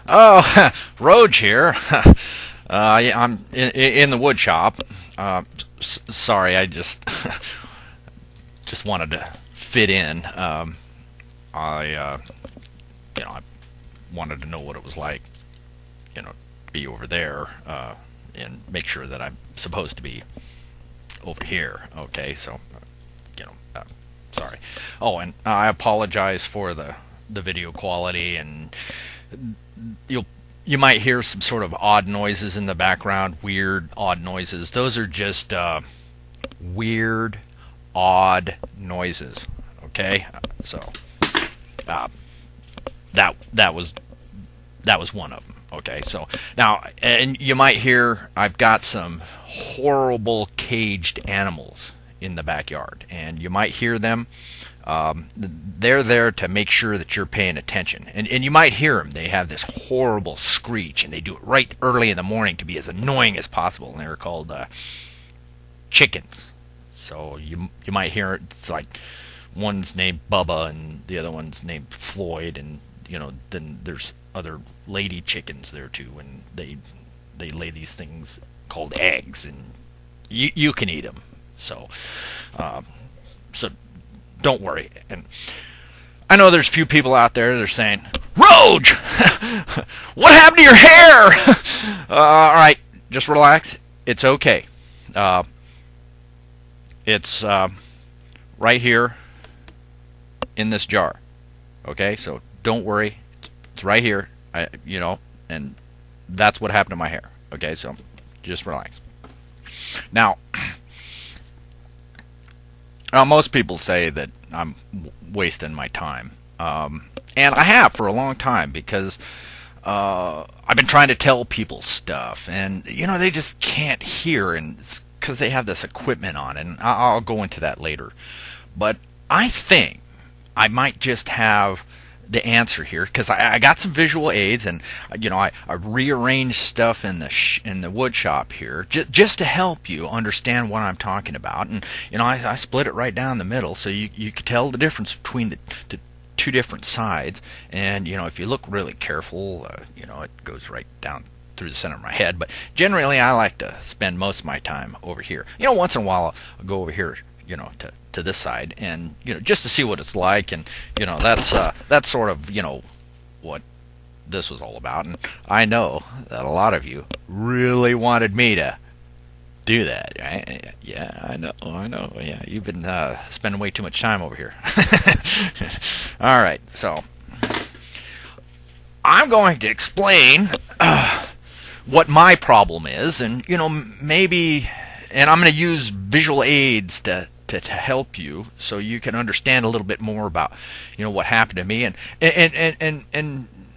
Oh, Røage here. Yeah, I'm in the wood shop. Sorry, I just wanted to fit in. I wanted to know what it was like, to be over there, and make sure that I'm supposed to be over here. Okay, so, sorry. Oh, and I apologize for the video quality, and you might hear some sort of odd noises in the background, weird odd noises. Those are just weird odd noises. Okay, so that was one of them. Okay, so now, and you might hear I've got some horrible caged animals in the backyard, and you might hear them. They're there to make sure that you're paying attention. And you might hear them. They have this horrible screech, and they do it right early in the morning to be as annoying as possible. And they're called chickens. So you might hear it. It's like one's named Bubba and the other one's named Floyd. And, then there's other lady chickens there, too. And they lay these things called eggs. And you can eat them. So don't worry. And I know there's a few people out there that are saying, Røage, what happened to your hair? All right, just relax. It's okay. It's right here in this jar. Okay, so don't worry. It's right here. And that's what happened to my hair. Okay, so just relax. Now, most people say that I'm wasting my time, and I have for a long time, because I've been trying to tell people stuff, and they just can't hear, and it's because they have this equipment on, and I'll go into that later. But I think I might just have the answer here, because I got some visual aids, and I rearranged stuff in the wood shop here just to help you understand what I'm talking about. And I split it right down the middle, so you could tell the difference between the two different sides. And if you look really careful, it goes right down through the center of my head. But generally, I like to spend most of my time over here. Once in a while I'll go over here, to this side, and just to see what it's like. And that's sort of what this was all about. And I know that a lot of you really wanted me to do that, right? Yeah, I know. Yeah, you've been spending way too much time over here. All right, so I'm going to explain what my problem is, and maybe, and I'm going to use visual aids to help you, so you can understand a little bit more about what happened to me, and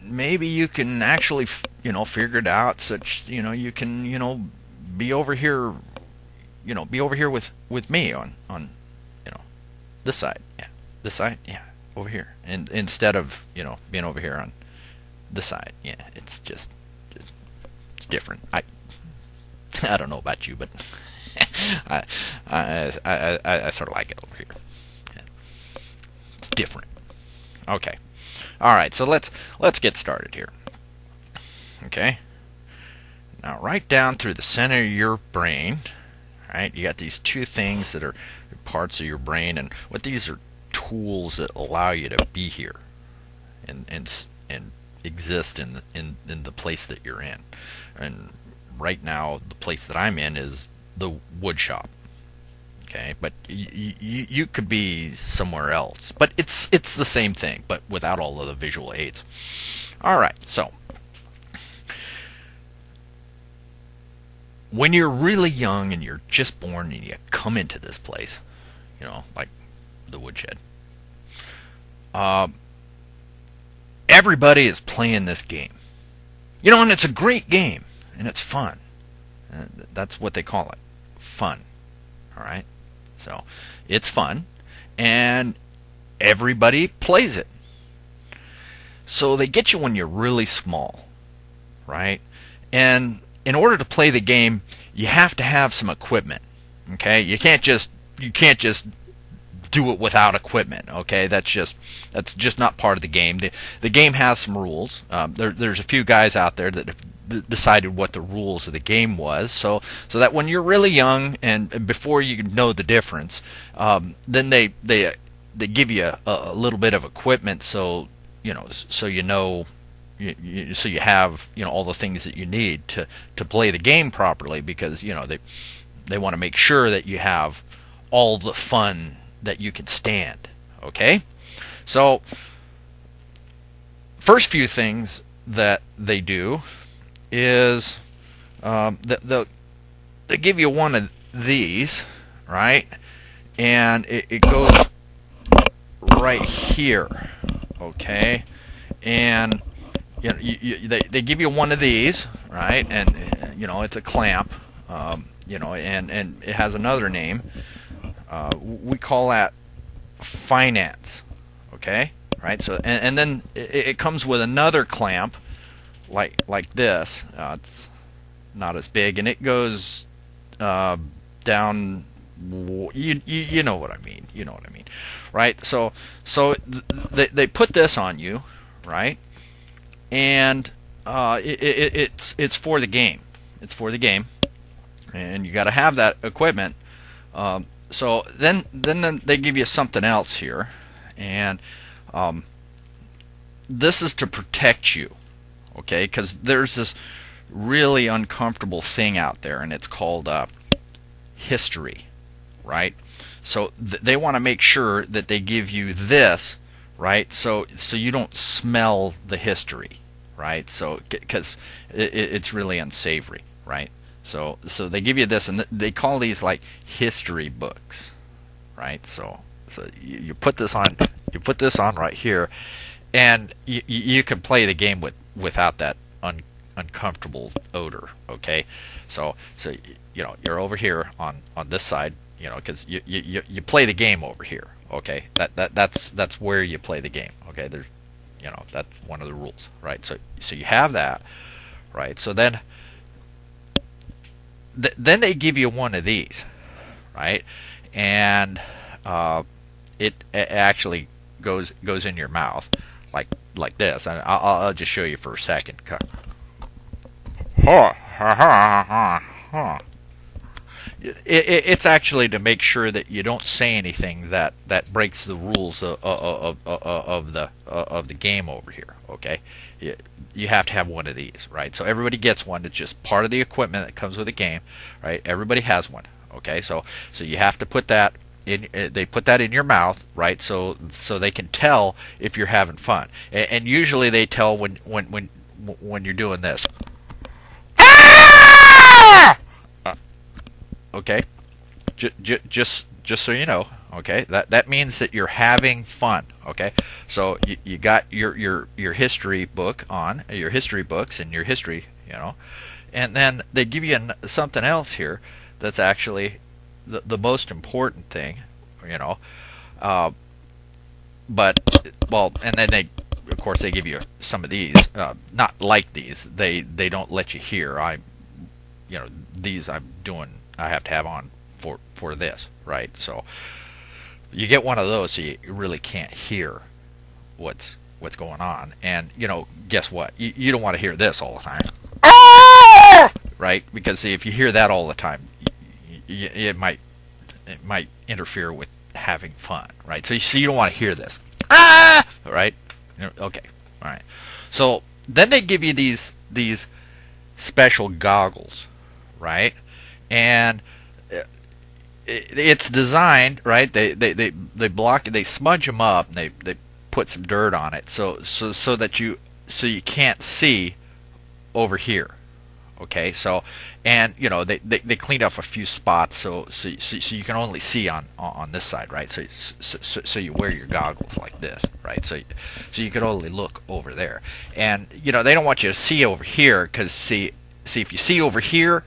maybe you can actually figure it out, such you can be over here with me on this side, over here, and instead of being over here on this side. Yeah, it's just it's different. I don't know about you, but I sort of like it over here. Yeah. It's different. Okay. All right. So let's get started here. Okay. Now, right down through the center of your brain, right? You got these two things that are parts of your brain, and what these are tools that allow you to be here and exist in the place that you're in. And right now, the place that I'm in is the wood shop. Okay, but you could be somewhere else, but it's the same thing, but without all of the visual aids. All right, so when you're really young and you're just born and you come into this place, like the woodshed, everybody is playing this game, and it's a great game, and it's fun. That's what they call it. Fun. All right, so it's fun, and everybody plays it. So they get you when you're really small, right? And in order to play the game, you have to have some equipment. Okay, you can't just do it without equipment. Okay, that's just not part of the game. The game has some rules. There's a few guys out there that have decided what the rules of the game was, so that when you're really young and before you know the difference, then they give you a little bit of equipment, so you know so you have all the things that you need to play the game properly, because they want to make sure that you have all the fun that you can stand. Okay, so first few things that they do is they give you one of these, right, and it goes right here. Okay, and they give you one of these, right, and it's a clamp, and it has another name. We call that finance. Okay, right. So and then it comes with another clamp, like this. It's not as big, and it goes down. You know what I mean. You know what I mean, right? So they put this on you, right? And it's for the game. It's for the game, and you got to have that equipment. So then they give you something else here, and this is to protect you, okay? Because there's this really uncomfortable thing out there, and it's called history, right? So they want to make sure that they give you this, right? So you don't smell the history, right? So because it's really unsavory, right? So they give you this, and they call these like history books, right? So you put this on, right here, and you can play the game without that uncomfortable odor. Okay, so you're over here on this side, because you play the game over here. Okay, that's where you play the game. Okay, there's that's one of the rules, right? So you have that, right? So then they give you one of these, right? And it actually goes in your mouth like this. And I'll just show you for a second. It's actually to make sure that you don't say anything that breaks the rules of the game over here. Okay, you have to have one of these, right? So everybody gets one. It's just part of the equipment that comes with the game, right? Everybody has one. Okay, so you have to put that in. They put that in your mouth, right? So they can tell if you're having fun, and usually they tell when you're doing this. Okay, just so you know, okay, that means that you're having fun. Okay, so you got your history book on, your history books and your history, and then they give you something else here that's actually the most important thing, but and then of course they give you some of these, not like these. They don't let you hear. These I have to have on for this, right? So you get one of those, so you really can't hear what's going on. And guess what? You don't want to hear this all the time, right? Because if you hear that all the time, it might interfere with having fun, right? So you don't want to hear this, right? Okay, all right. So then they give you these special goggles, right? And it's designed, right? They block, they smudge them up, and they put some dirt on it, so that you can't see over here. Okay, so and they cleaned up a few spots, so you can only see on this side, right? So you wear your goggles like this, right? So you can only look over there, and they don't want you to see over here, because see if you see over here,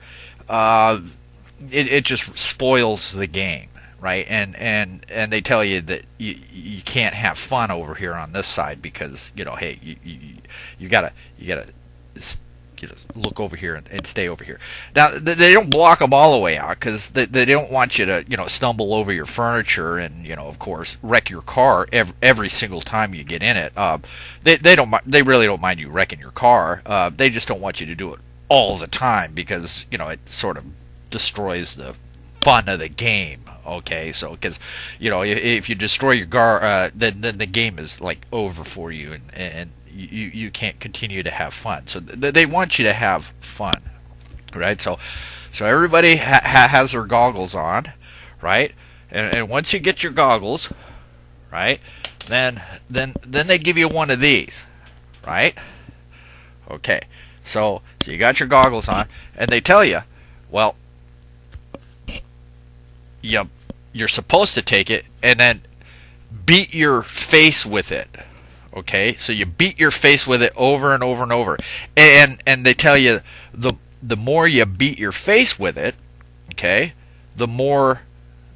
it just spoils the game, right? And they tell you that you can't have fun over here on this side, because hey, you gotta look over here and stay over here. Now they don't block them all the way out because they don't want you to stumble over your furniture and of course wreck your car every single time you get in it. They really don't mind you wrecking your car. They just don't want you to do it all the time because it sort of destroys the fun of the game. Okay, so because if you destroy your car, then the game is like over for you, and you can't continue to have fun. So they want you to have fun, right? So everybody has their goggles on, right? And once you get your goggles, right, then they give you one of these, right? Okay, so you got your goggles on, and they tell you, well, you're supposed to take it and then beat your face with it. Okay, so you beat your face with it over and over and over, and they tell you the more you beat your face with it, okay, the more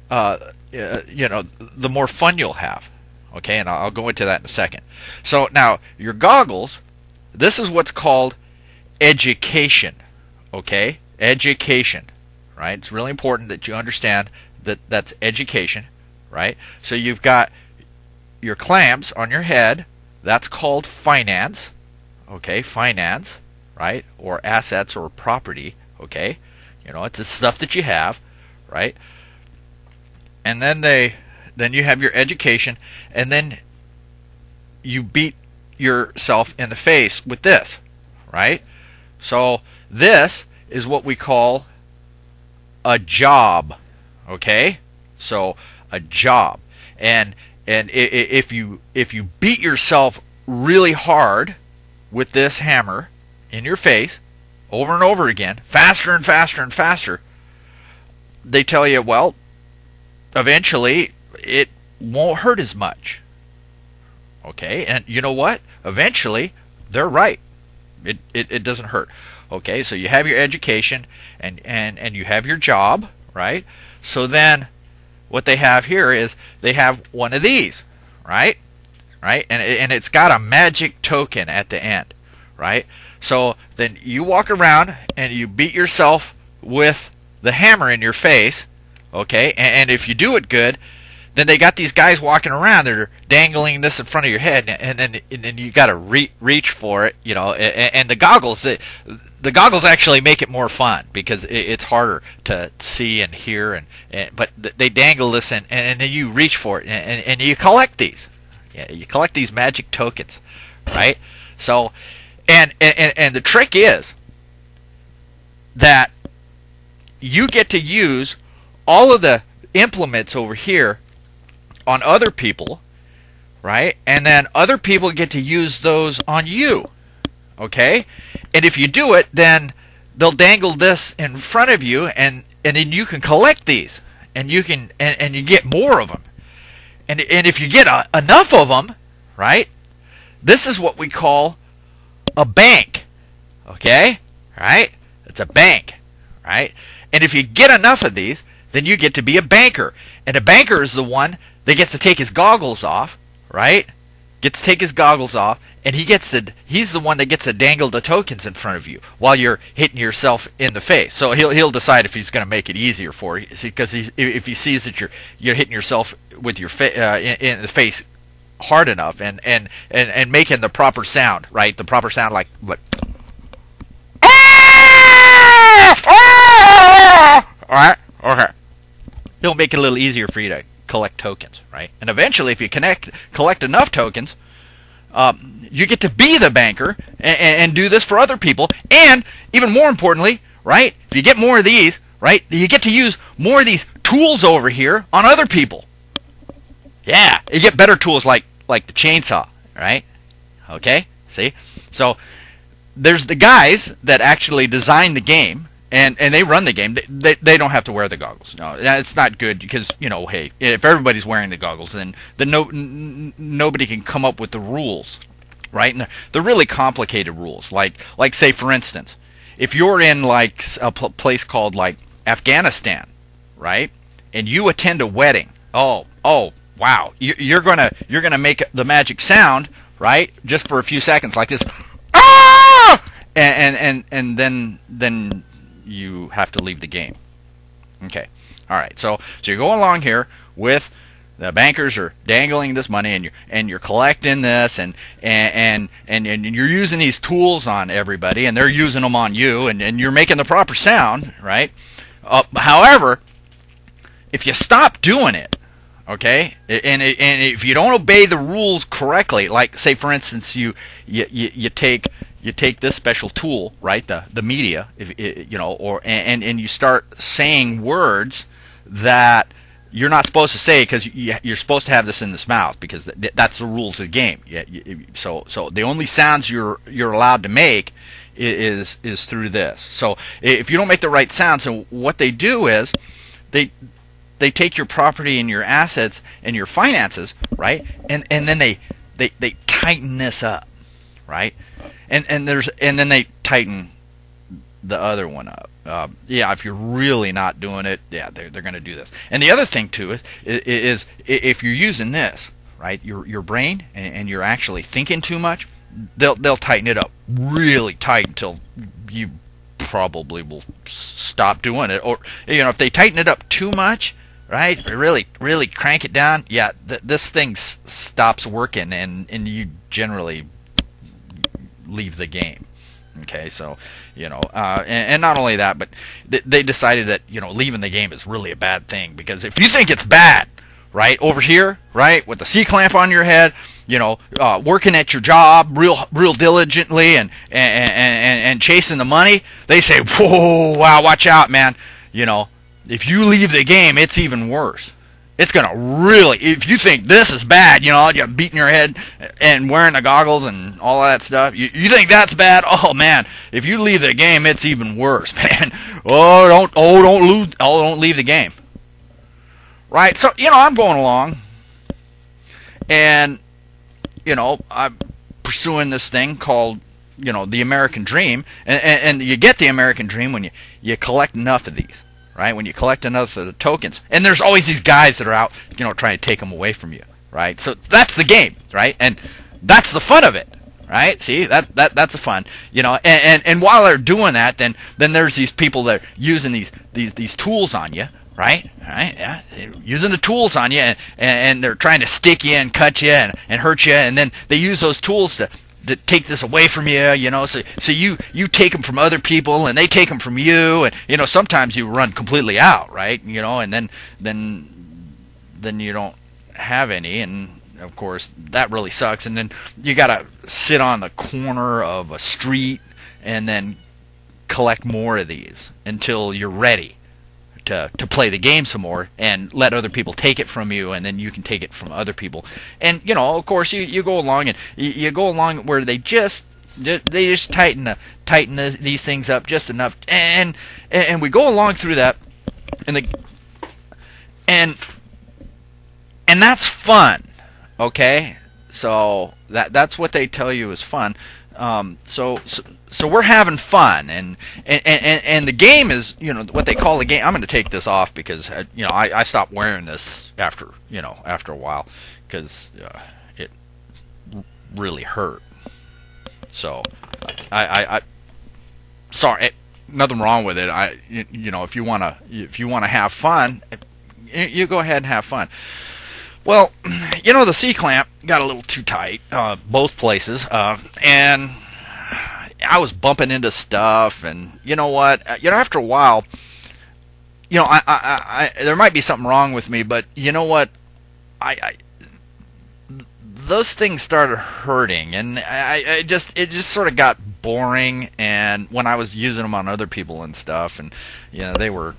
the more fun you'll have. Okay, and I'll go into that in a second. So now your goggles, this is what's called education. Okay, education, right? It's really important that you understand that's education, right? So you've got your clamps on your head. That's called finance. Okay, finance, right? Or assets or property. Okay, it's the stuff that you have, right? And then you have your education, and then you beat yourself in the face with this, right? So this is what we call a job. Okay, so a job, and if you beat yourself really hard with this hammer in your face over and over again, faster and faster and faster, they tell you, well, eventually it won't hurt as much. Okay, and you know what? Eventually, they're right. It doesn't hurt. Okay, so you have your education and you have your job, right? So then what they have here is they have one of these, right? Right? And it's got a magic token at the end, right? So then you walk around and you beat yourself with the hammer in your face, okay? And if you do it good, then they got these guys walking around that are dangling this in front of your head, and then you got to reach for it, and the goggles actually make it more fun because it's harder to see and hear, but they dangle this and then you reach for it and you collect these. Yeah, you collect these magic tokens, right? So and the trick is that you get to use all of the implements over here on other people, right? And then other people get to use those on you. Okay? And if you do it, then they'll dangle this in front of you, and then you can collect these, and you can and you get more of them. And if you get enough of them, right? This is what we call a bank. Okay? Right? It's a bank, right? And if you get enough of these, then you get to be a banker. And a banker is the one that gets to take his goggles off, right? Gets to take his goggles off, and he's the one that gets to dangle the tokens in front of you while you're hitting yourself in the face. So he'll decide if he's going to make it easier for you, because if he sees that you're hitting yourself with your in the face hard enough and making the proper sound, right? The proper sound like what? All right, okay. He'll make it a little easier for you to collect tokens, right? And eventually, if you collect enough tokens, you get to be the banker and do this for other people. And even more importantly, right? If you get more of these, right, you get to use more of these tools over here on other people. Yeah, you get better tools like the chainsaw, right? Okay, see? So there's the guys that actually design the game. And they run the game. They don't have to wear the goggles. No, it's not good because hey, if everybody's wearing the goggles, then nobody can come up with the rules, right? And they're really complicated rules. Like say for instance, if you're in like a place called like Afghanistan, right? And you attend a wedding. Oh wow, you're gonna make the magic sound, right? Just for a few seconds like this. Ah! and then you have to leave the game. Okay, all right. So you're going along here with the bankers are dangling this money, and you're collecting this, and you're using these tools on everybody, and they're using them on you, and you're making the proper sound, right? However, if you stop doing it, okay, and if you don't obey the rules correctly, like say for instance you take this special tool, right, the media, and you start saying words that you're not supposed to say, because you're supposed to have this in this mouth, because that's the rules of the game. So the only sounds you're allowed to make is through this. So if you don't make the right sounds, and what they do is they take your property and your assets and your finances, right, and then they tighten this up, right, and then they tighten the other one up. If you're really not doing it, they're going to do this. And the other thing too is if you're using this, right, your brain, and you're actually thinking too much, they'll tighten it up really tight until you probably will stop doing it. Or if they tighten it up too much, right, really crank it down, this thing stops working, and you generally leave the game. Okay, so and not only that, but they decided that leaving the game is really a bad thing, because if you think it's bad, right, over here, right, with the C-clamp on your head, working at your job real diligently and chasing the money, they say, whoa, wow, watch out, man. If you leave the game, it's even worse. It's going to really, if you think this is bad, you're beating your head and wearing the goggles and all that stuff, you think that's bad? Oh, man, if you leave the game, it's even worse, man. Don't leave the game. Right? So, I'm going along, and, I'm pursuing this thing called, the American Dream, and you get the American Dream when you collect enough of these. Right, when you collect enough of the tokens, and there's always these guys that are out, trying to take them away from you, right? So that's the game, right? And that's the fun of it, right? See, that's the fun, And while they're doing that, then there's these people that are using these tools on you, right? Right? Yeah, using the tools on you, and they're trying to stick you and cut you and hurt you, and then they use those tools to take this away from you, so you take them from other people, and they take them from you, and sometimes you run completely out, right, and then you don't have any, and of course that really sucks, and then you gotta sit on the corner of a street and then collect more of these until you're ready to play the game some more, and let other people take it from you, and then you can take it from other people. And of course you go along, and you go along where they just tighten these things up just enough, and we go along through that, and that's fun. Okay, so that's what they tell you is fun. So we're having fun, and the game is, what they call the game. I'm going to take this off because I stopped wearing this after a while, because it really hurt. So I sorry, nothing wrong with it. If you wanna have fun, you go ahead and have fun. Well, the C-clamp got a little too tight, both places, and I was bumping into stuff, and after a while, I there might be something wrong with me, but those things started hurting, and it just sort of got boring. And when I was using them on other people and stuff, and they were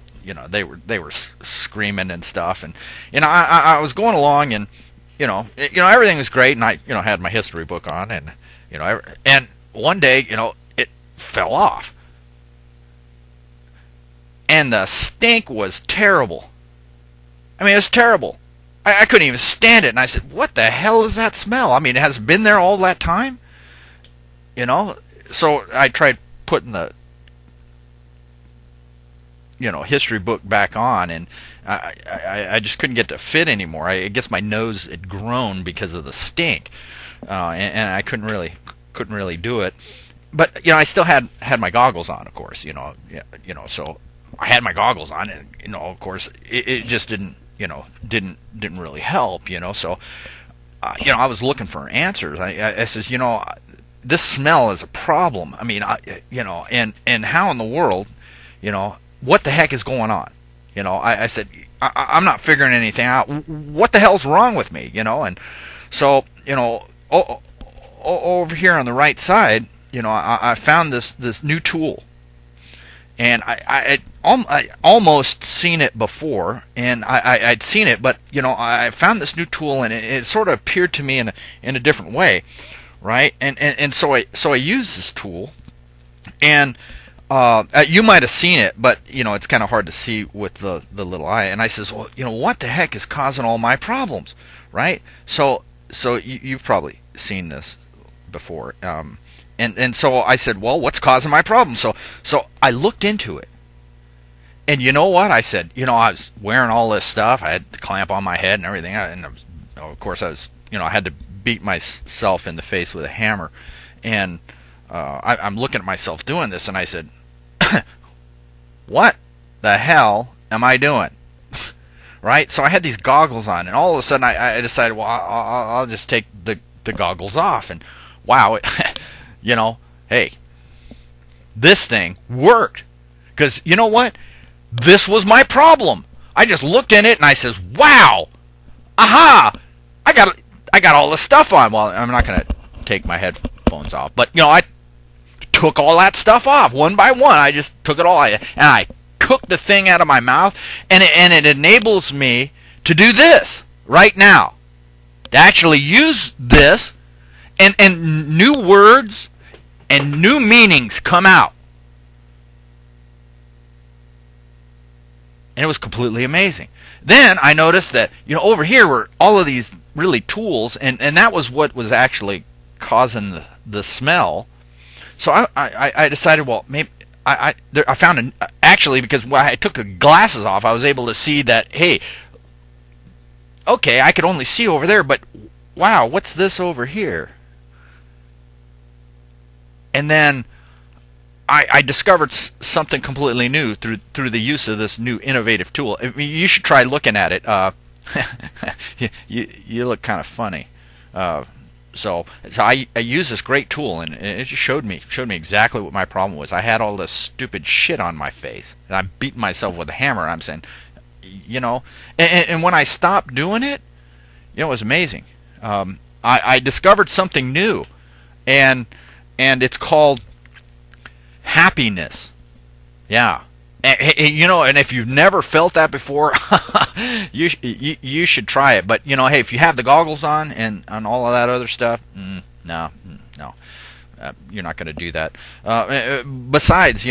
screaming and stuff, and I was going along, and everything was great, and I had my history book on, and and one day, it fell off. And the stink was terrible. I mean, it was terrible. I couldn't even stand it. And I said, what the hell is that smell? I mean, it has been there all that time? So I tried putting the, history book back on, and I just couldn't get it to fit anymore. I guess my nose had grown because of the stink. And I couldn't really do it. but I still had my goggles on, of course. Yeah, so I had my goggles on, and of course, it just didn't really help. So I was looking for answers. I says, this smell is a problem. I mean, and how in the world, what the heck is going on? I said, I'm not figuring anything out. What the hell's wrong with me? And so, over here on the right side, I found this new tool, and I almost seen it before, and I'd seen it, but I found this new tool, and it sort of appeared to me in a different way, right? And so I used this tool, and you might have seen it, but it's kind of hard to see with the little eye. And I says, well, what the heck is causing all my problems, right? So you've probably seen this before, and so I said, well, what's causing my problem? So I looked into it, and you know what? I said, I was wearing all this stuff. I had the clamp on my head and everything, and of course I was, I had to beat myself in the face with a hammer, and I'm looking at myself doing this, and I said, what the hell am I doing? Right? So I had these goggles on, and all of a sudden I decided, well, I'll just take the goggles off, and wow, hey, this thing worked. Because you know what? This was my problem. I just looked in it, and I says, wow, aha, I got all the stuff on. Well, I'm not going to take my headphones off, but I took all that stuff off one by one. I just took it all, and I cooked the thing out of my mouth, and it enables me to do this right now, to actually use this, and new words and new meanings come out, and it was completely amazing. Then I noticed that over here were all of these really tools, and that was what was actually causing the smell. So I decided, well, maybe I found actually, because when I took the glasses off, I was able to see that, hey, okay, I could only see over there, but wow, what's this over here? And then I discovered something completely new through the use of this new innovative tool. I mean, you should try looking at it. You look kind of funny. So I used this great tool, and it just showed me exactly what my problem was. I had all this stupid shit on my face, and I'm beating myself with a hammer. And I'm saying, and when I stopped doing it, it was amazing. I discovered something new, and it's called happiness. Yeah. And if you've never felt that before, you should try it. But hey, if you have the goggles on and all of that other stuff, no, you're not going to do that. Besides,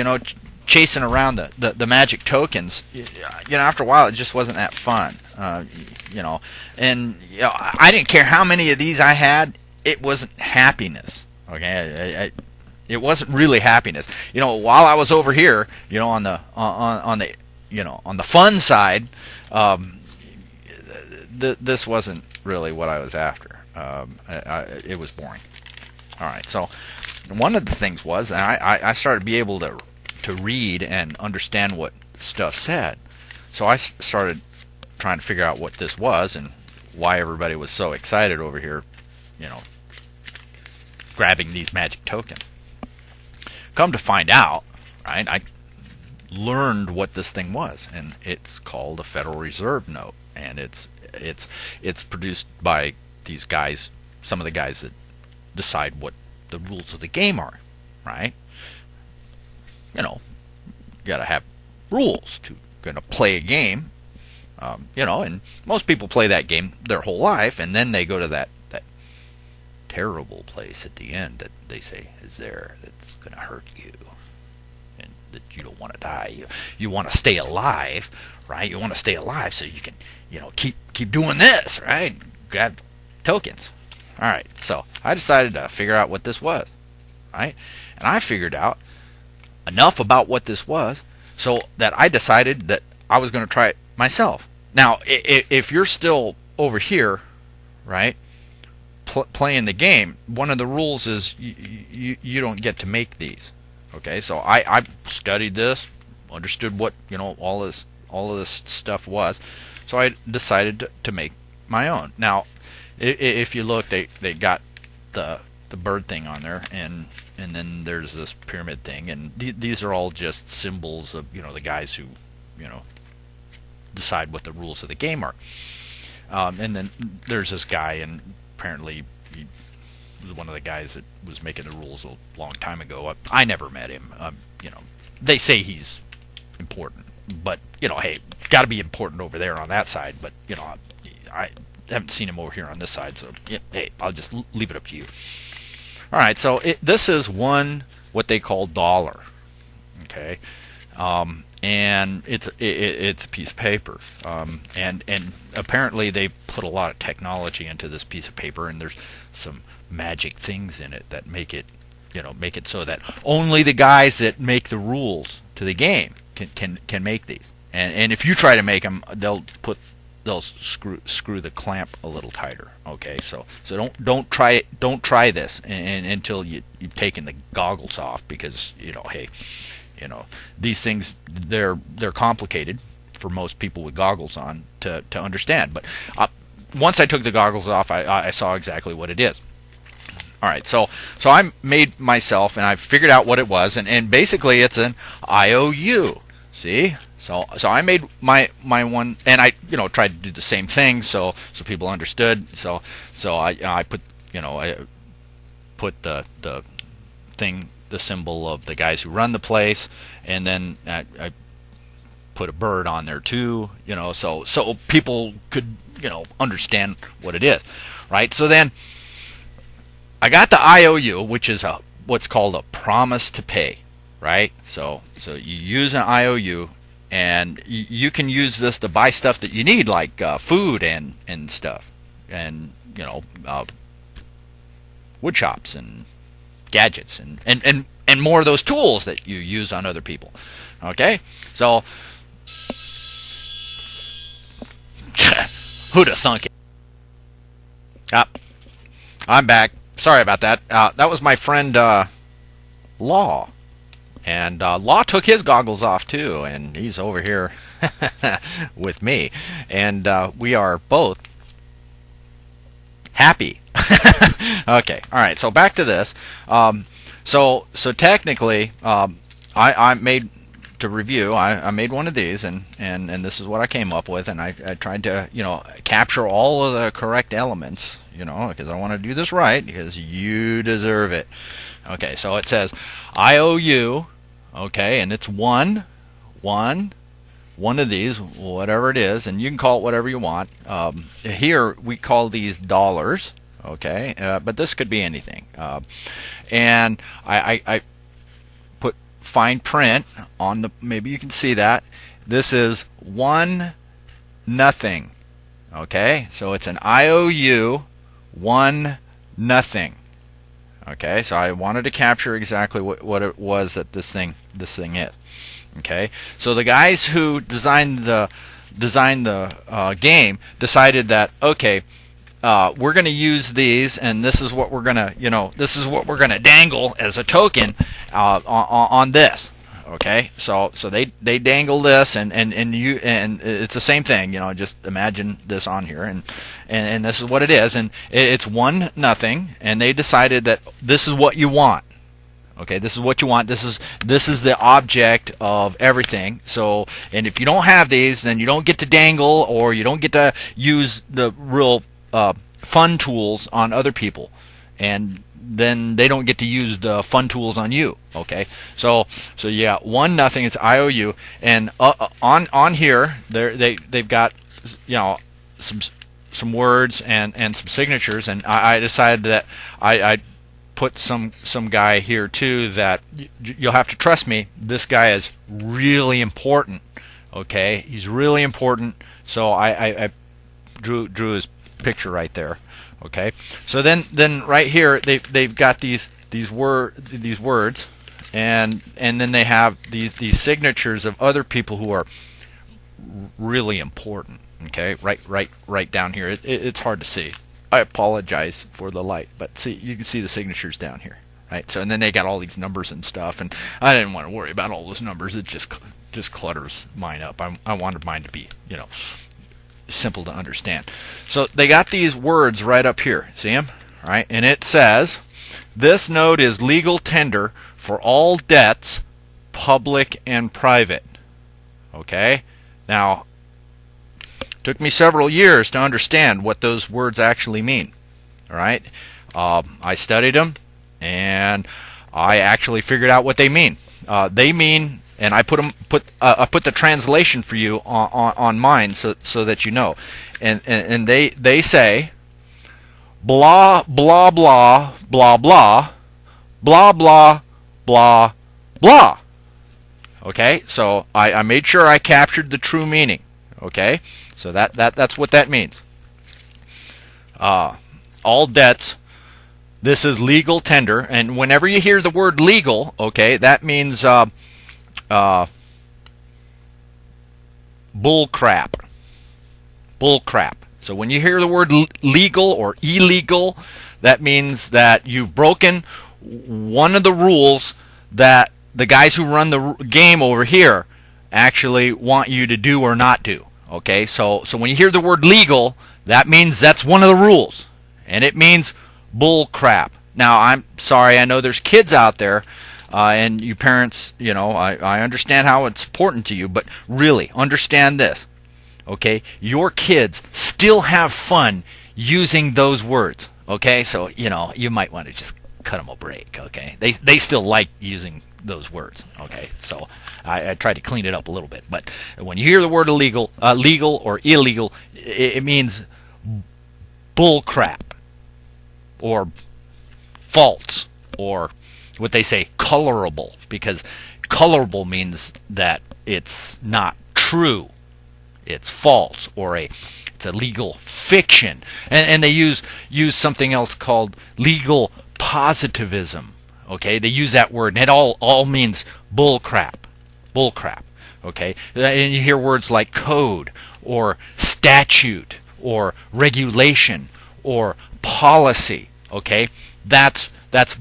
chasing around the magic tokens, after a while it just wasn't that fun. And I didn't care how many of these I had. It wasn't happiness. Okay, it wasn't really happiness. While I was over here, on the fun side, this wasn't really what I was after. It was boring. All right, so one of the things was, and I started to be able to read and understand what stuff said. So I started trying to figure out what this was and why everybody was so excited over here, grabbing these magic tokens. Come to find out, right, I learned what this thing was, and it's called a Federal Reserve note, and it's produced by these guys, some of the guys that decide what the rules of the game are, right? You got to have rules to gonna play a game, and most people play that game their whole life, and then they go to that terrible place at the end that they say is there that's going to hurt you, and that you don't want to die. You want to stay alive, right? You want to stay alive so you can, keep doing this, right? Grab tokens. All right, so I decided to figure out what this was, right? And I figured out enough about what this was so that I decided that I was going to try it myself. Now, if you're still over here, right, playing the game, one of the rules is you don't get to make these. Okay, so I studied this, understood what all of this stuff was, so I decided to make my own. Now, if you look, they got the bird thing on there, and then there's this pyramid thing, and these are all just symbols of the guys who decide what the rules of the game are. And then there's this guy, and apparently he was one of the guys that was making the rules a long time ago. I never met him. They say he's important, but hey, got to be important over there on that side. But I haven't seen him over here on this side, so hey, I'll just leave it up to you. All right, so this is what they call dollar. Okay. And it's a piece of paper, and apparently they put a lot of technology into this piece of paper, and there's some magic things in it that make it so that only the guys that make the rules to the game can make these. And if you try to make them, they'll screw the clamp a little tighter. Okay, so don't try this until you've taken the goggles off, because hey. These things, they're complicated for most people with goggles on to understand. But once I took the goggles off, I saw exactly what it is. All right, so I made myself, and I figured out what it was, and basically it's an IOU. See, so I made my one, and I tried to do the same thing so people understood. So I put I put the thing, the symbol of the guys who run the place, and then I put a bird on there too, so people could understand what it is, right? So then I got the IOU, which is what's called a promise to pay, right? So you use an IOU, and you can use this to buy stuff that you need, like food and stuff, and wood chops and gadgets and more of those tools that you use on other people. Okay, so who'd have thunk it? I'm back. Sorry about that. That was my friend Law, and Law took his goggles off too, and he's over here with me, and we are both happy. Okay, all right, so back to this. So technically, I made, to review, I made one of these, and this is what I came up with, and I tried to capture all of the correct elements, because I want to do this right, because you deserve it. Okay, so it says IOU, okay, and it's one of these, whatever it is, and you can call it whatever you want. Here we call these dollars. Okay, but this could be anything. And I put fine print on the, maybe you can see that. This is 1-0. Okay, so it's an IOU 1-0. Okay, so I wanted to capture exactly what it was that this thing is. Okay, so the guys who designed the game decided that, okay, we're going to use these, and this is what we're going to dangle as a token on this. Okay, so they dangle this, and it's the same thing. Just imagine this on here, and this is what it is, and it's 1-0, and they decided that this is what you want. Okay, this is what you want. This is the object of everything. So, and if you don't have these, then you don't get to dangle, or you don't get to use the real fun tools on other people, and then they don't get to use the fun tools on you. Okay, so yeah, 1-0. It's IOU, and on here they've got some words and some signatures, and I decided that I put some guy here too that you'll have to trust me. This guy is really important. Okay, he's really important. So I drew his picture right there. Okay, so then right here they've got these words, and then they have these signatures of other people who are really important. Okay, right down here. It's hard to see. I apologize for the light, but see, you can see the signatures down here, right? So, and then they got all these numbers and stuff, and I didn't want to worry about all those numbers. It just clutters mine up. I wanted mine to be, simple to understand. So they got these words right up here. See them? All right, and it says, this note is legal tender for all debts, public and private. Okay? Now, took me several years to understand what those words actually mean. All right, I studied them, and I actually figured out what they mean. They mean, and I put the translation for you on mine so that you know. And they say blah blah blah blah blah blah blah blah blah. Okay, so I made sure I captured the true meaning. Okay. So that's what that means. All debts. This is legal tender, and whenever you hear the word legal, okay, that means bull crap. Bull crap. So when you hear the word legal or illegal, that means that you've broken one of the rules that the guys who run the game over here actually want you to do or not do. Okay, so when you hear the word legal, that means that's one of the rules, and it means bull crap. Now, I'm sorry, I know there's kids out there, and you parents, I understand how it's important to you, but really, understand this, okay? Your kids still have fun using those words, okay? So, you might want to just cut them a break, okay? They still like using those words, okay? So I tried to clean it up a little bit, but when you hear the word illegal, legal or illegal, it means bull crap or false, or what they say, colorable, because colorable means that it's not true, it's false, or it's a legal fiction, and they use something else called legal positivism. Okay, they use that word, and it all means bull crap. Bull crap. Okay, and you hear words like code or statute or regulation or policy. Okay, that's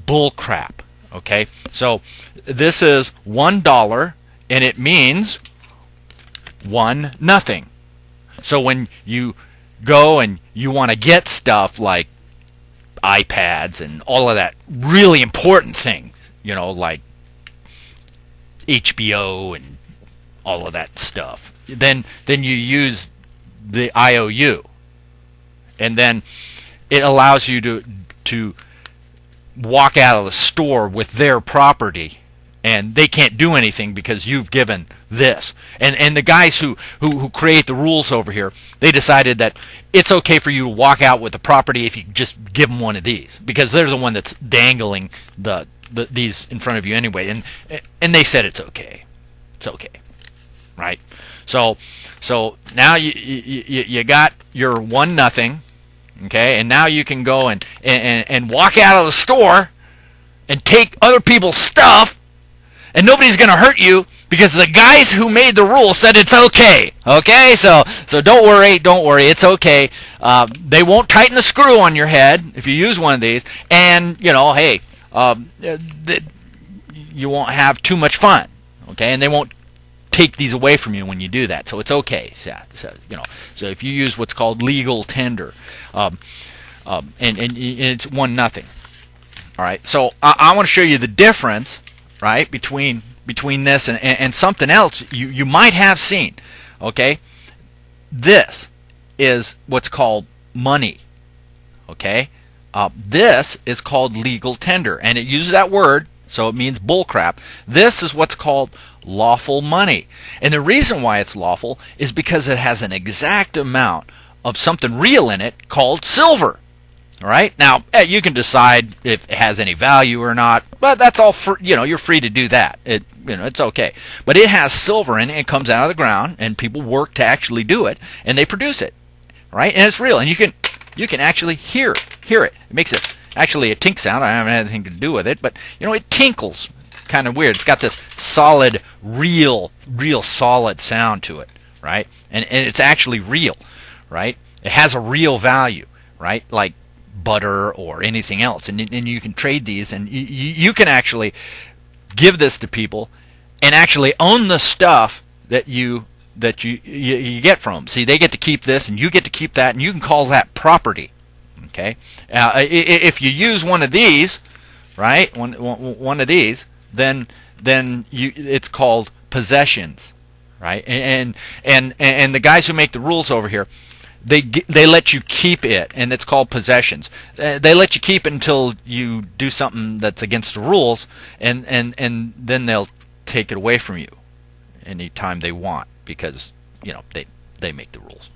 bull crap. Okay, so this is $1, and it means 1-0. So when you go and you want to get stuff like iPads and all of that really important things, like HBO and all of that stuff, then you use the IOU, and then it allows you to walk out of the store with their property, and they can't do anything because you've given this. And the guys who create the rules over here, they decided that it's okay for you to walk out with the property if you just give them one of these, because they're the one that's dangling these in front of you anyway, and they said it's okay. It's okay, right? So now you got your 1-0, okay, and now you can go and walk out of the store and take other people's stuff, and nobody's going to hurt you because the guys who made the rule said it's okay. Okay, so don't worry, it's okay. They won't tighten the screw on your head if you use one of these, and hey, you won't have too much fun. Okay, and they won't take these away from you when you do that, so it's okay. So if you use what's called legal tender, and it's 1-0. All right, so I want to show you the difference, right, between this and something else you might have seen. Okay, this is what's called money. Okay, this is called legal tender, and it uses that word, so it means bullcrap. This is what's called lawful money, and the reason why it's lawful is because it has an exact amount of something real in it called silver. All right, now you can decide if it has any value or not, but that's all for, you're free to do that. It's okay, but it has silver in it. It comes out of the ground, and people work to actually do it, and they produce it, right? And it's real, and you can actually hear it. It makes it actually a tink sound. I haven't had anything to do with it, but it tinkles, kind of weird. It's got this solid, real solid sound to it, right? And it's actually real, right? It has a real value. right? Like butter or anything else, and you can trade these, and you can actually give this to people and actually own the stuff that you get from them. See, they get to keep this and you get to keep that, and you can call that property. Okay, if you use one of these, right, one of these, then it's called possessions, right? And the guys who make the rules over here, they let you keep it, and it's called possessions. They let you keep it until you do something that's against the rules, and then they'll take it away from you anytime they want, because they make the rules.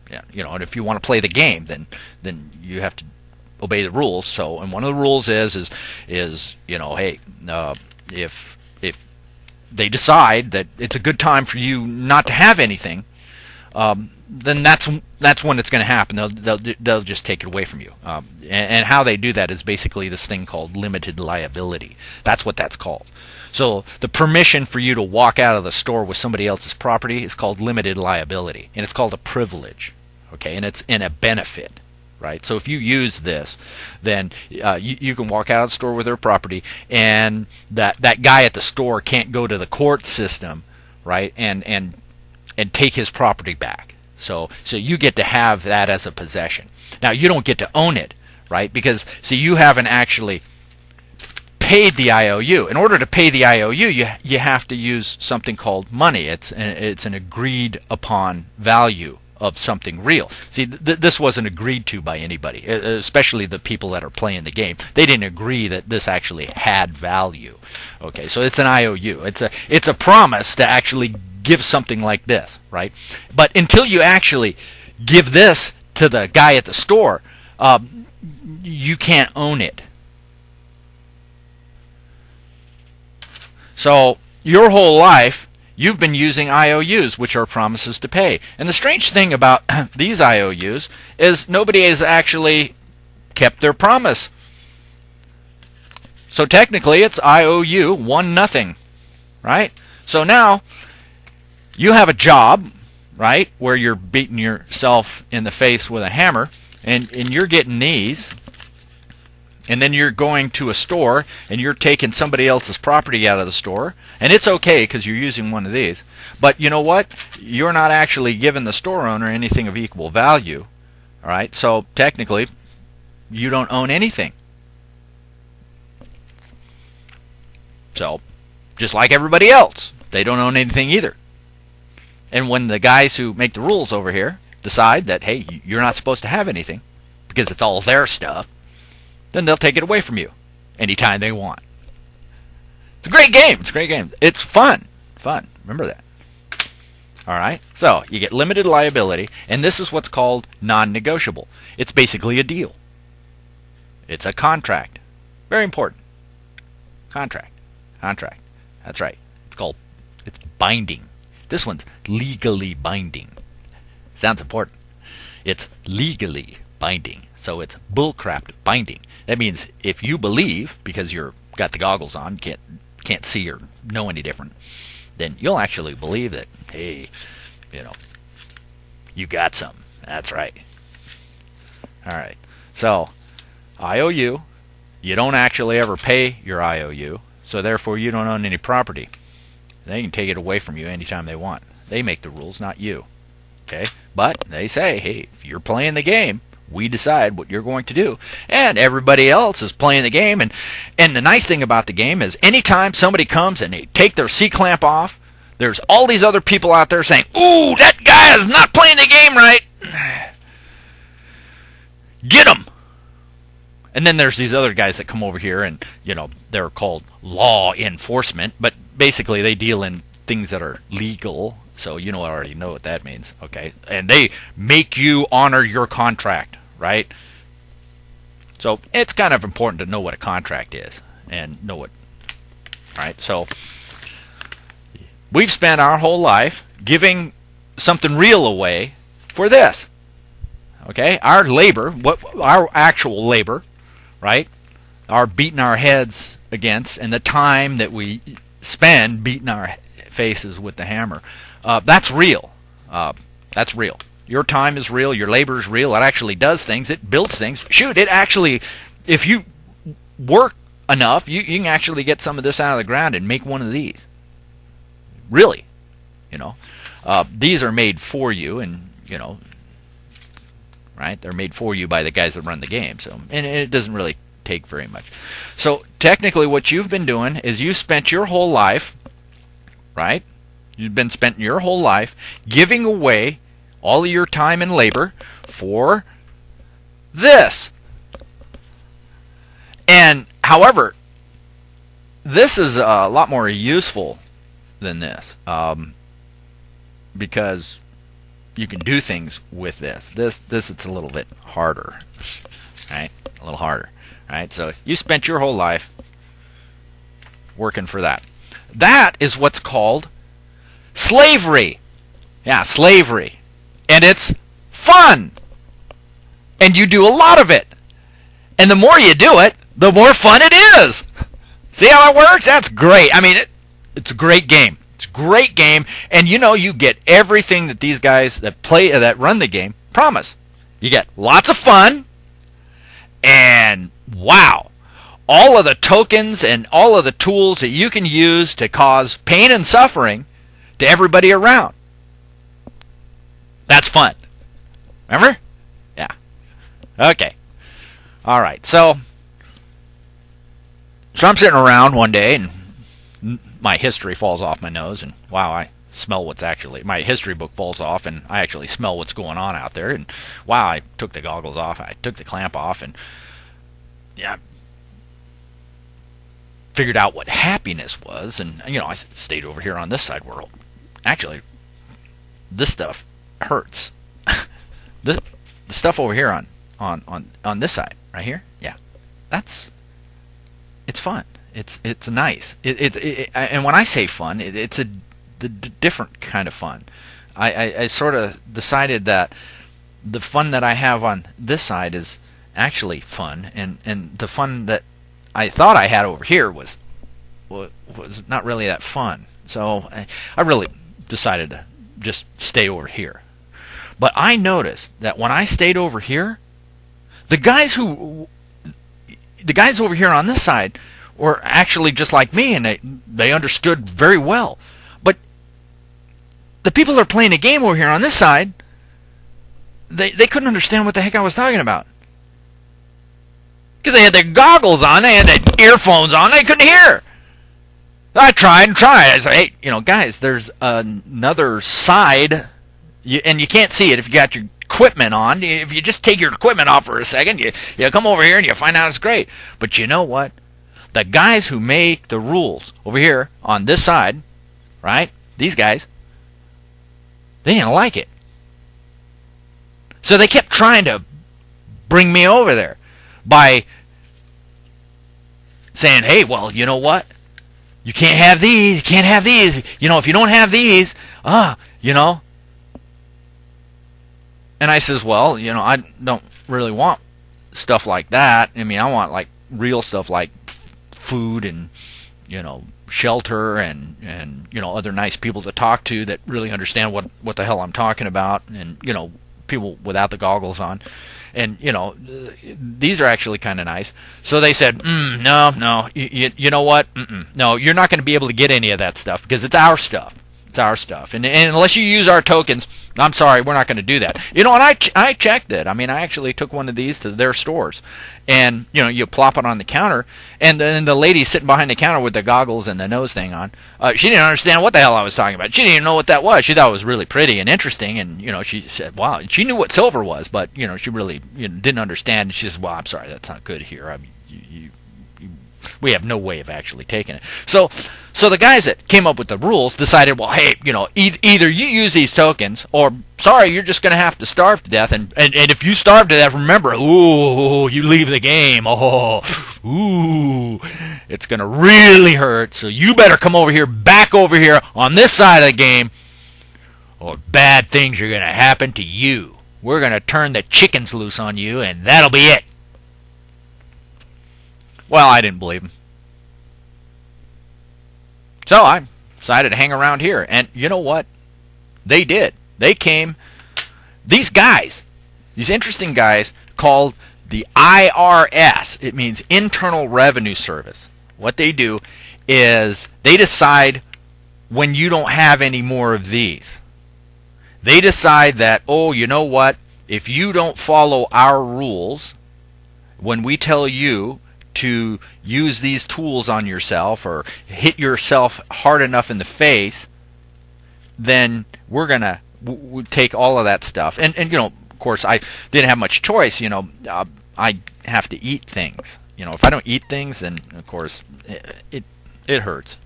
Yeah, and if you want to play the game, then you have to obey the rules. So, and one of the rules is hey, if they decide that it's a good time for you not to have anything, then that's when it's going to happen. They'll just take it away from you. And how they do that is basically this thing called limited liability. That's what that's called. So the permission for you to walk out of the store with somebody else's property is called limited liability, and it's called a privilege. Okay, and it's in a benefit, right? So if you use this, then you can walk out of the store with their property, and that guy at the store can't go to the court system, right, and take his property back. So you get to have that as a possession. Now, you don't get to own it, right? Because, see, you haven't actually paid the IOU. In order to pay the IOU, you have to use something called money. It's an agreed upon value of something real. See, this wasn't agreed to by anybody, especially the people that are playing the game. They didn't agree that this actually had value. Okay, so it's an IOU. It's a promise to actually give something like this, right? But until you actually give this to the guy at the store, you can't own it. So your whole life, you've been using IOUs, which are promises to pay. And the strange thing about these IOUs is nobody has actually kept their promise. So technically, it's IOU 1-0, right? So now you have a job, right, where you're beating yourself in the face with a hammer, and you're getting these, and then you're going to a store and you're taking somebody else's property out of the store, and it's okay because you're using one of these. But you know what? You're not actually giving the store owner anything of equal value. All right? So technically, you don't own anything. So, just like everybody else, they don't own anything either. And when the guys who make the rules over here decide that, hey, you're not supposed to have anything because it's all their stuff, then they'll take it away from you anytime they want. It's a great game. It's a great game. It's fun. Fun. Remember that. All right? So you get limited liability, and this is what's called non-negotiable. It's basically a deal. It's a contract. Very important. Contract. Contract. That's right. It's binding. This one's legally binding. Sounds important. It's legally binding. So it's bullcrap binding. That means if you believe, because you're got the goggles on, can't see or know any different, then you'll actually believe that, hey, you got something. That's right. All right. So IOU, you don't actually ever pay your IOU, so therefore you don't own any property. They can take it away from you anytime they want. They make the rules, not you. Okay? But they say, hey, if you're playing the game, we decide what you're going to do. And everybody else is playing the game. And the nice thing about the game is anytime somebody comes and they take their C-clamp off, there's all these other people out there saying, ooh, that guy is not playing the game right. Get him. And then there's these other guys that come over here and, they're called law enforcement. But basically they deal in things that are legal. So I already know what that means. Okay. And they make you honor your contract. Right? So it's kind of important to know what a contract is and know what. All right, so we've spent our whole life giving something real away for this. Okay, our labor, our actual labor, right? Our beating our heads against, and the time that we spend beating our faces with the hammer, that's real. That's real. Your time is real. Your labor is real. It actually does things. It builds things. Shoot, it actually, if you work enough, you can actually get some of this out of the ground and make one of these. Really, these are made for you, and right? They're made for you by the guys that run the game. So, and it doesn't really take very much. So technically, what you've been doing is you spent your whole life, right? You've been spending your whole life giving away all of your time and labor for this. And however, this is a lot more useful than this, because you can do things with this. This it's a little bit harder, right? A little harder, right? So you spent your whole life working for that. That is what's called slavery. Yeah, slavery. And it's fun. And you do a lot of it. And the more you do it, the more fun it is. See how that works? That's great. I mean, it's a great game. It's a great game. And you get everything that these guys that run the game promise. You get lots of fun. And wow, all of the tokens and all of the tools that you can use to cause pain and suffering to everybody around. That's fun. Remember? Yeah. Okay. All right. So I'm sitting around one day, and my history falls off my nose, and wow, I smell my history book falls off, and I actually smell what's going on out there, and wow, I took the goggles off, I took the clamp off, and yeah, figured out what happiness was, and I stayed over here on this side where actually this stuff hurts. the stuff over here on this side right here, yeah, it's fun. It's nice. And when I say fun, it's the different kind of fun. I sort of decided that the fun that I have on this side is actually fun, and the fun that I thought I had over here was not really that fun. So I really decided to just stay over here. But I noticed that when I stayed over here, the guys over here on this side were actually just like me, and they understood very well. But the people that are playing the game over here on this side, they couldn't understand what the heck I was talking about. Because they had their goggles on, they had their earphones on, they couldn't hear. I tried and tried. I said, hey, guys, there's another side, and you can't see it if you got your equipment on. If you just take your equipment off for a second, you come over here and you find out it's great. But you know what? The guys who make the rules over here on this side, right? These guys, they didn't like it. So they kept trying to bring me over there by saying, hey, well, you know what? You can't have these. You can't have these. If you don't have these, And I says, well, I don't really want stuff like that. I mean, I want like real stuff like food and, shelter and other nice people to talk to that really understand what the hell I'm talking about, and, people without the goggles on. And, these are actually kind of nice. So they said, no, you know what? No, you're not going to be able to get any of that stuff because it's our stuff. It's our stuff. And unless you use our tokens, I'm sorry, we're not going to do that. And I checked it. I mean, I actually took one of these to their stores. And, you plop it on the counter, and then the lady sitting behind the counter with the goggles and the nose thing on, she didn't understand what the hell I was talking about. She didn't even know what that was. She thought it was really pretty and interesting, and, she said, wow. And she knew what silver was, but, she really didn't understand. And she says, well, I'm sorry, that's not good here. I mean, we have no way of actually taking it. So the guys that came up with the rules decided, well, hey, either you use these tokens, or sorry, you're just going to have to starve to death. And if you starve to death, remember, you leave the game. It's going to really hurt. So you better come back over here on this side of the game, or bad things are going to happen to you. We're going to turn the chickens loose on you, and that'll be it. Well, I didn't believe him. So I decided to hang around here. And you know what? They did. They came these guys, these interesting guys called the IRS, it means Internal Revenue Service. What they do is they decide when you don't have any more of these. They decide that, oh, you know what? If you don't follow our rules, when we tell you to use these tools on yourself or hit yourself hard enough in the face, then we're going to take all of that stuff. And you know, of course, I didn't have much choice. You know, I have to eat things. You know, if I don't eat things, then, of course, it hurts.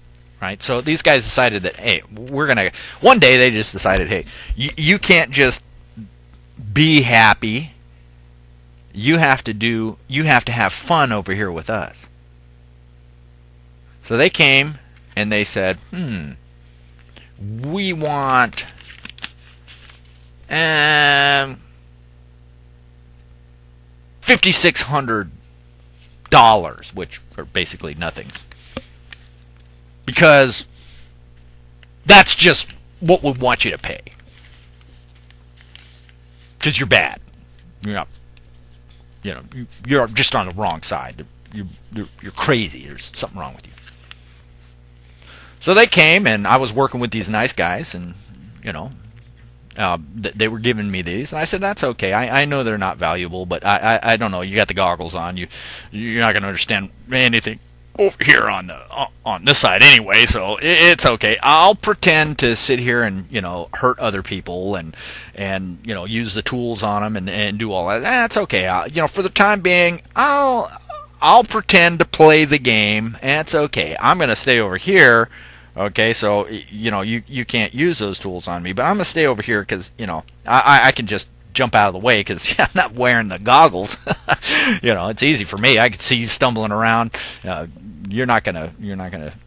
Right? So these guys decided that, hey, we're going to... One day they just decided, hey, you can't just be happy. You have to have fun over here with us. So they came and they said, we want $5,600, which are basically nothings. Because that's just what we want you to pay. Because you're bad. You're not, you know, you're just on the wrong side. You're crazy. There's something wrong with you. So they came, and I was working with these nice guys, and, you know, they were giving me these, and I said, that's okay. I know they're not valuable, but I don't know. You got the goggles on. You're not going to understand anything over here on this side anyway, so it's okay. I'll pretend to sit here and, you know, hurt other people and you know, use the tools on them and do all that. That's okay. You know, for the time being, I'll pretend to play the game. It's okay. I'm going to stay over here. Okay, so, you know, you can't use those tools on me, but I'm going to stay over here because, you know, I can just jump out of the way because I'm not wearing the goggles. You know, it's easy for me. I can see you stumbling around. You're not gonna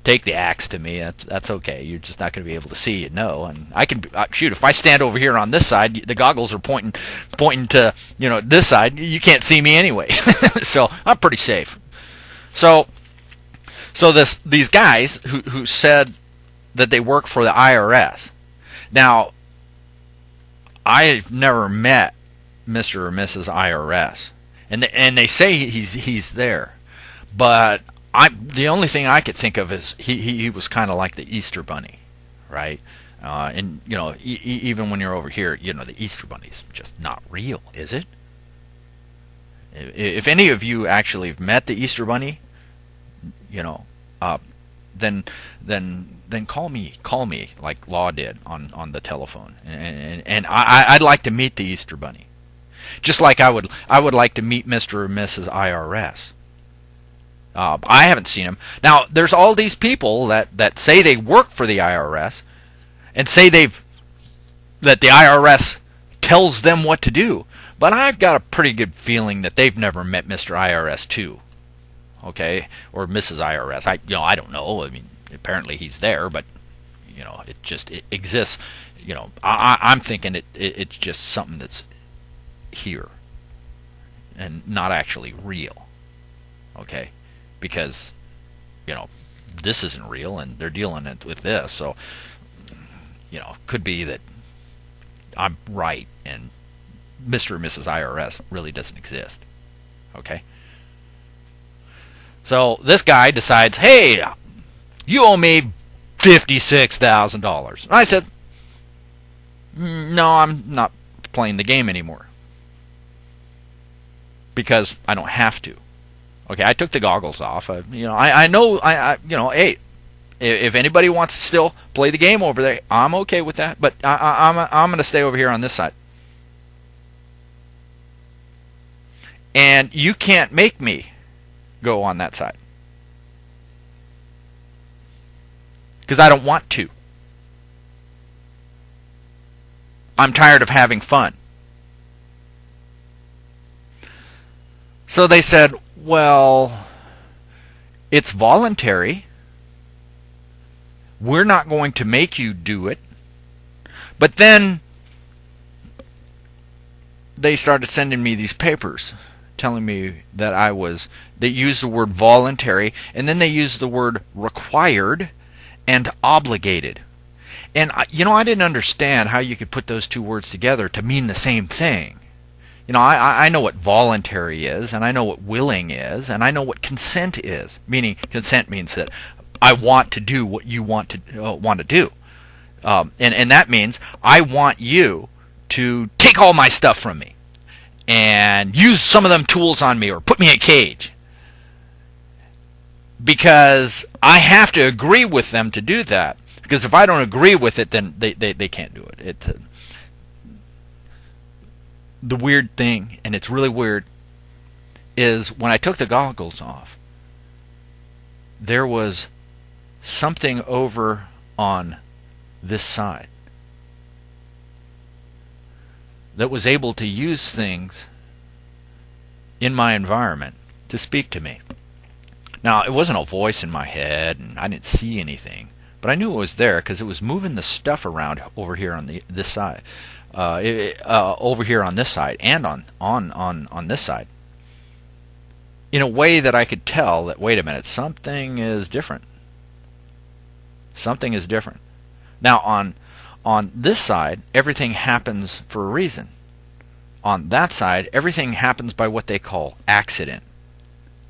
take the axe to me. That's okay. You're just not gonna be able to see, you know. And I can shoot if I stand over here on this side. The goggles are pointing to, you know, this side. You can't see me anyway. So I'm pretty safe. So these guys who said that they work for the IRS. Now, I've never met Mr. or Mrs. IRS, and they say he's there, but the only thing I could think of is he was kind of like the Easter Bunny, right? And you know, even when you're over here, you know, the Easter Bunny's just not real, is it? If any of you actually have met the Easter Bunny, you know, then call me like Law did on the telephone, and I'd like to meet the Easter Bunny, just like I would like to meet Mr. or Mrs. IRS. I haven't seen him. Now, there's all these people that say they work for the IRS and say that the IRS tells them what to do, but I've got a pretty good feeling that they've never met Mr. IRS too. Okay, or Mrs. IRS. I don't know. I mean, apparently he's there, but you know, it exists. You know, I'm thinking it's just something that's here and not actually real. Okay, because you know, this isn't real, and they're dealing with this. So you know, could be that I'm right, and Mr. or Mrs. IRS really doesn't exist. Okay. So this guy decides, hey, you owe me $56,000. And I said, no, I'm not playing the game anymore because I don't have to. Okay, I took the goggles off. You know, I know, you know, hey, if anybody wants to still play the game over there, I'm okay with that. But I'm going to stay over here on this side. And you can't make me go on that side because I don't want to. I'm tired of having fun. So they said, well, it's voluntary. We're not going to make you do it. But then they started sending me these papers telling me that they used the word voluntary, and then they used the word required and obligated. And I didn't understand how you could put those two words together to mean the same thing. I know what voluntary is, and I know what willing is, and I know what consent is. Meaning, consent means that I want to do what you want to do, and that means I want you to take all my stuff from me and use some of them tools on me or put me in a cage, because I have to agree with them to do that. Because if I don't agree with it, then they can't do it. The weird thing, and it's really weird, is when I took the goggles off, there was something over on this side that was able to use things in my environment to speak to me. Now, it wasn't a voice in my head, and I didn't see anything, but I knew it was there because it was moving the stuff around over here on this side, over here on this side, and on this side, in a way that I could tell that, wait a minute, something is different. Something is different. Now, on this side, everything happens for a reason. On that side, everything happens by what they call accident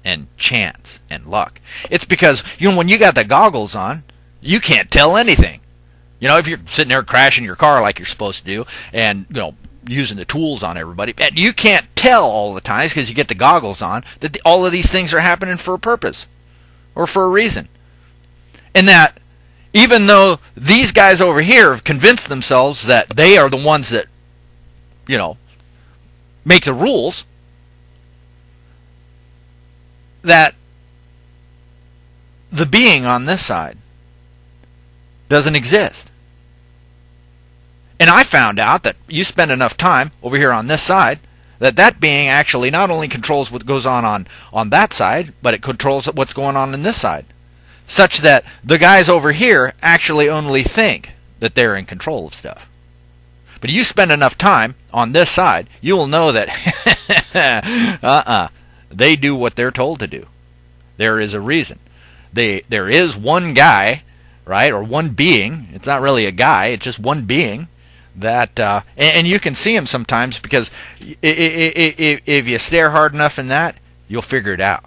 and chance and luck. It's because, when you got the goggles on, you can't tell anything. If you're sitting there crashing your car like you're supposed to do, and using the tools on everybody, and you can't tell all the times because you get the goggles on that all of these things are happening for a purpose or for a reason. And that even though these guys over here have convinced themselves that they are the ones that, make the rules, that the being on this side doesn't exist. And I found out that you spend enough time over here on this side, that being actually not only controls what goes on that side, but it controls what's going on this side. Such that the guys over here actually only think that they're in control of stuff. But if you spend enough time on this side, you will know that they do what they're told to do. There is a reason. There is one guy, right, or one being. It's not really a guy. It's just one being that, and you can see him sometimes, because if you stare hard enough in that, you'll figure it out.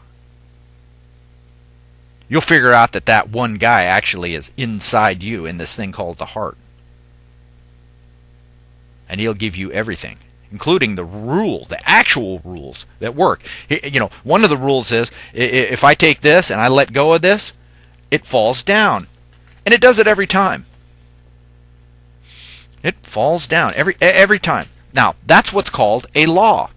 You'll figure out that one guy actually is inside you in this thing called the heart. And he'll give you everything, including the actual rules that work. One of the rules is, if I take this and I let go of this, it falls down. And it does it every time. It falls down every time. Now, that's what's called a law.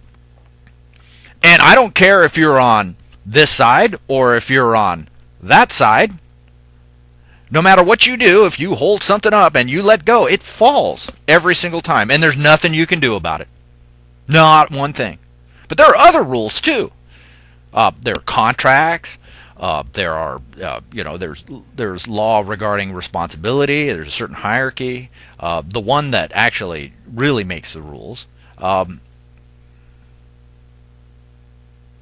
And I don't care if you're on this side or if you're on that side. No matter what you do, if you hold something up and you let go, it falls every single time. And there's nothing you can do about it. Not one thing. But there are other rules too. There are contracts. There are, there's law regarding responsibility. There's a certain hierarchy. The one that actually really makes the rules,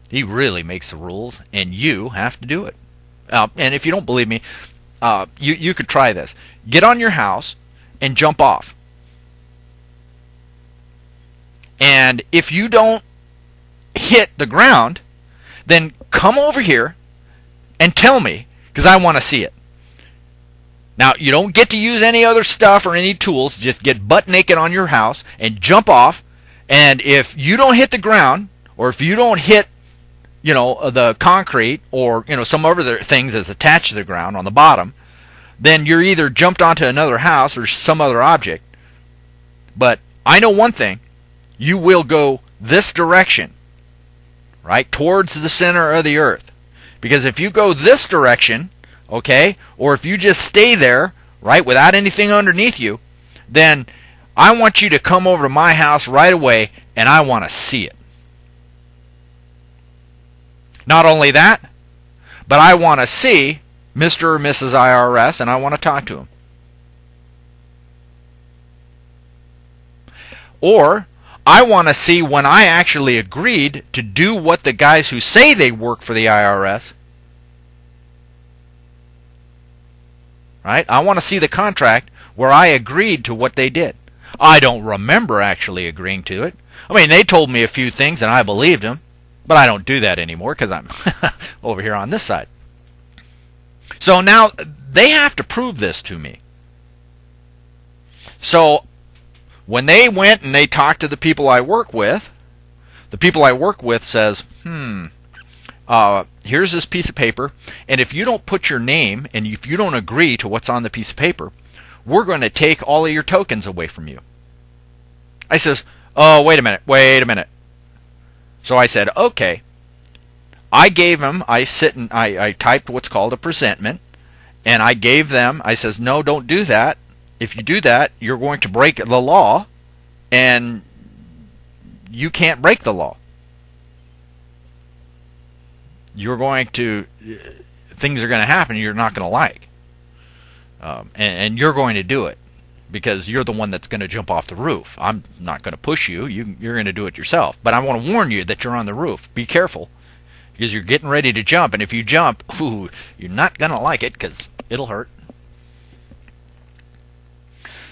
he really makes the rules, and you have to do it. And if you don't believe me, you could try this. Get on your house and jump off. And if you don't hit the ground, then come over here and tell me, because I want to see it. Now, you don't get to use any other stuff or any tools. Just get butt naked on your house and jump off. And if you don't hit the ground, or if you don't hit, the concrete, or, some other things that's attached to the ground on the bottom, then you're either jumped onto another house or some other object. But I know one thing. You will go this direction, right, towards the center of the earth. Because if you go this direction, okay, or if you just stay there, right, without anything underneath you, then I want you to come over to my house right away, and I want to see it. Not only that, but I want to see Mr. or Mrs. IRS, and I want to talk to him. Or I want to see when I actually agreed to do what the guys who say they work for the IRS, right? I want to see the contract where I agreed to what they did. I don't remember actually agreeing to it. I mean, they told me a few things and I believed them, but I don't do that anymore because I'm over here on this side. So now they have to prove this to me. So when they went and they talked to the people I work with, the people I work with says, here's this piece of paper, and if you don't put your name and if you don't agree to what's on the piece of paper, we're going to take all of your tokens away from you. I says, oh, wait a minute. So I said, okay. I gave them, I typed what's called a presentment, and I gave them, I says, no, don't do that. If you do that, you're going to break the law, and you can't break the law. You're going to, things are going to happen you're not going to like. And you're going to do it because you're the one that's going to jump off the roof. I'm not going to push you. You're going to do it yourself. But I want to warn you that you're on the roof. Be careful because you're getting ready to jump. And if you jump, you're not going to like it because it'll hurt.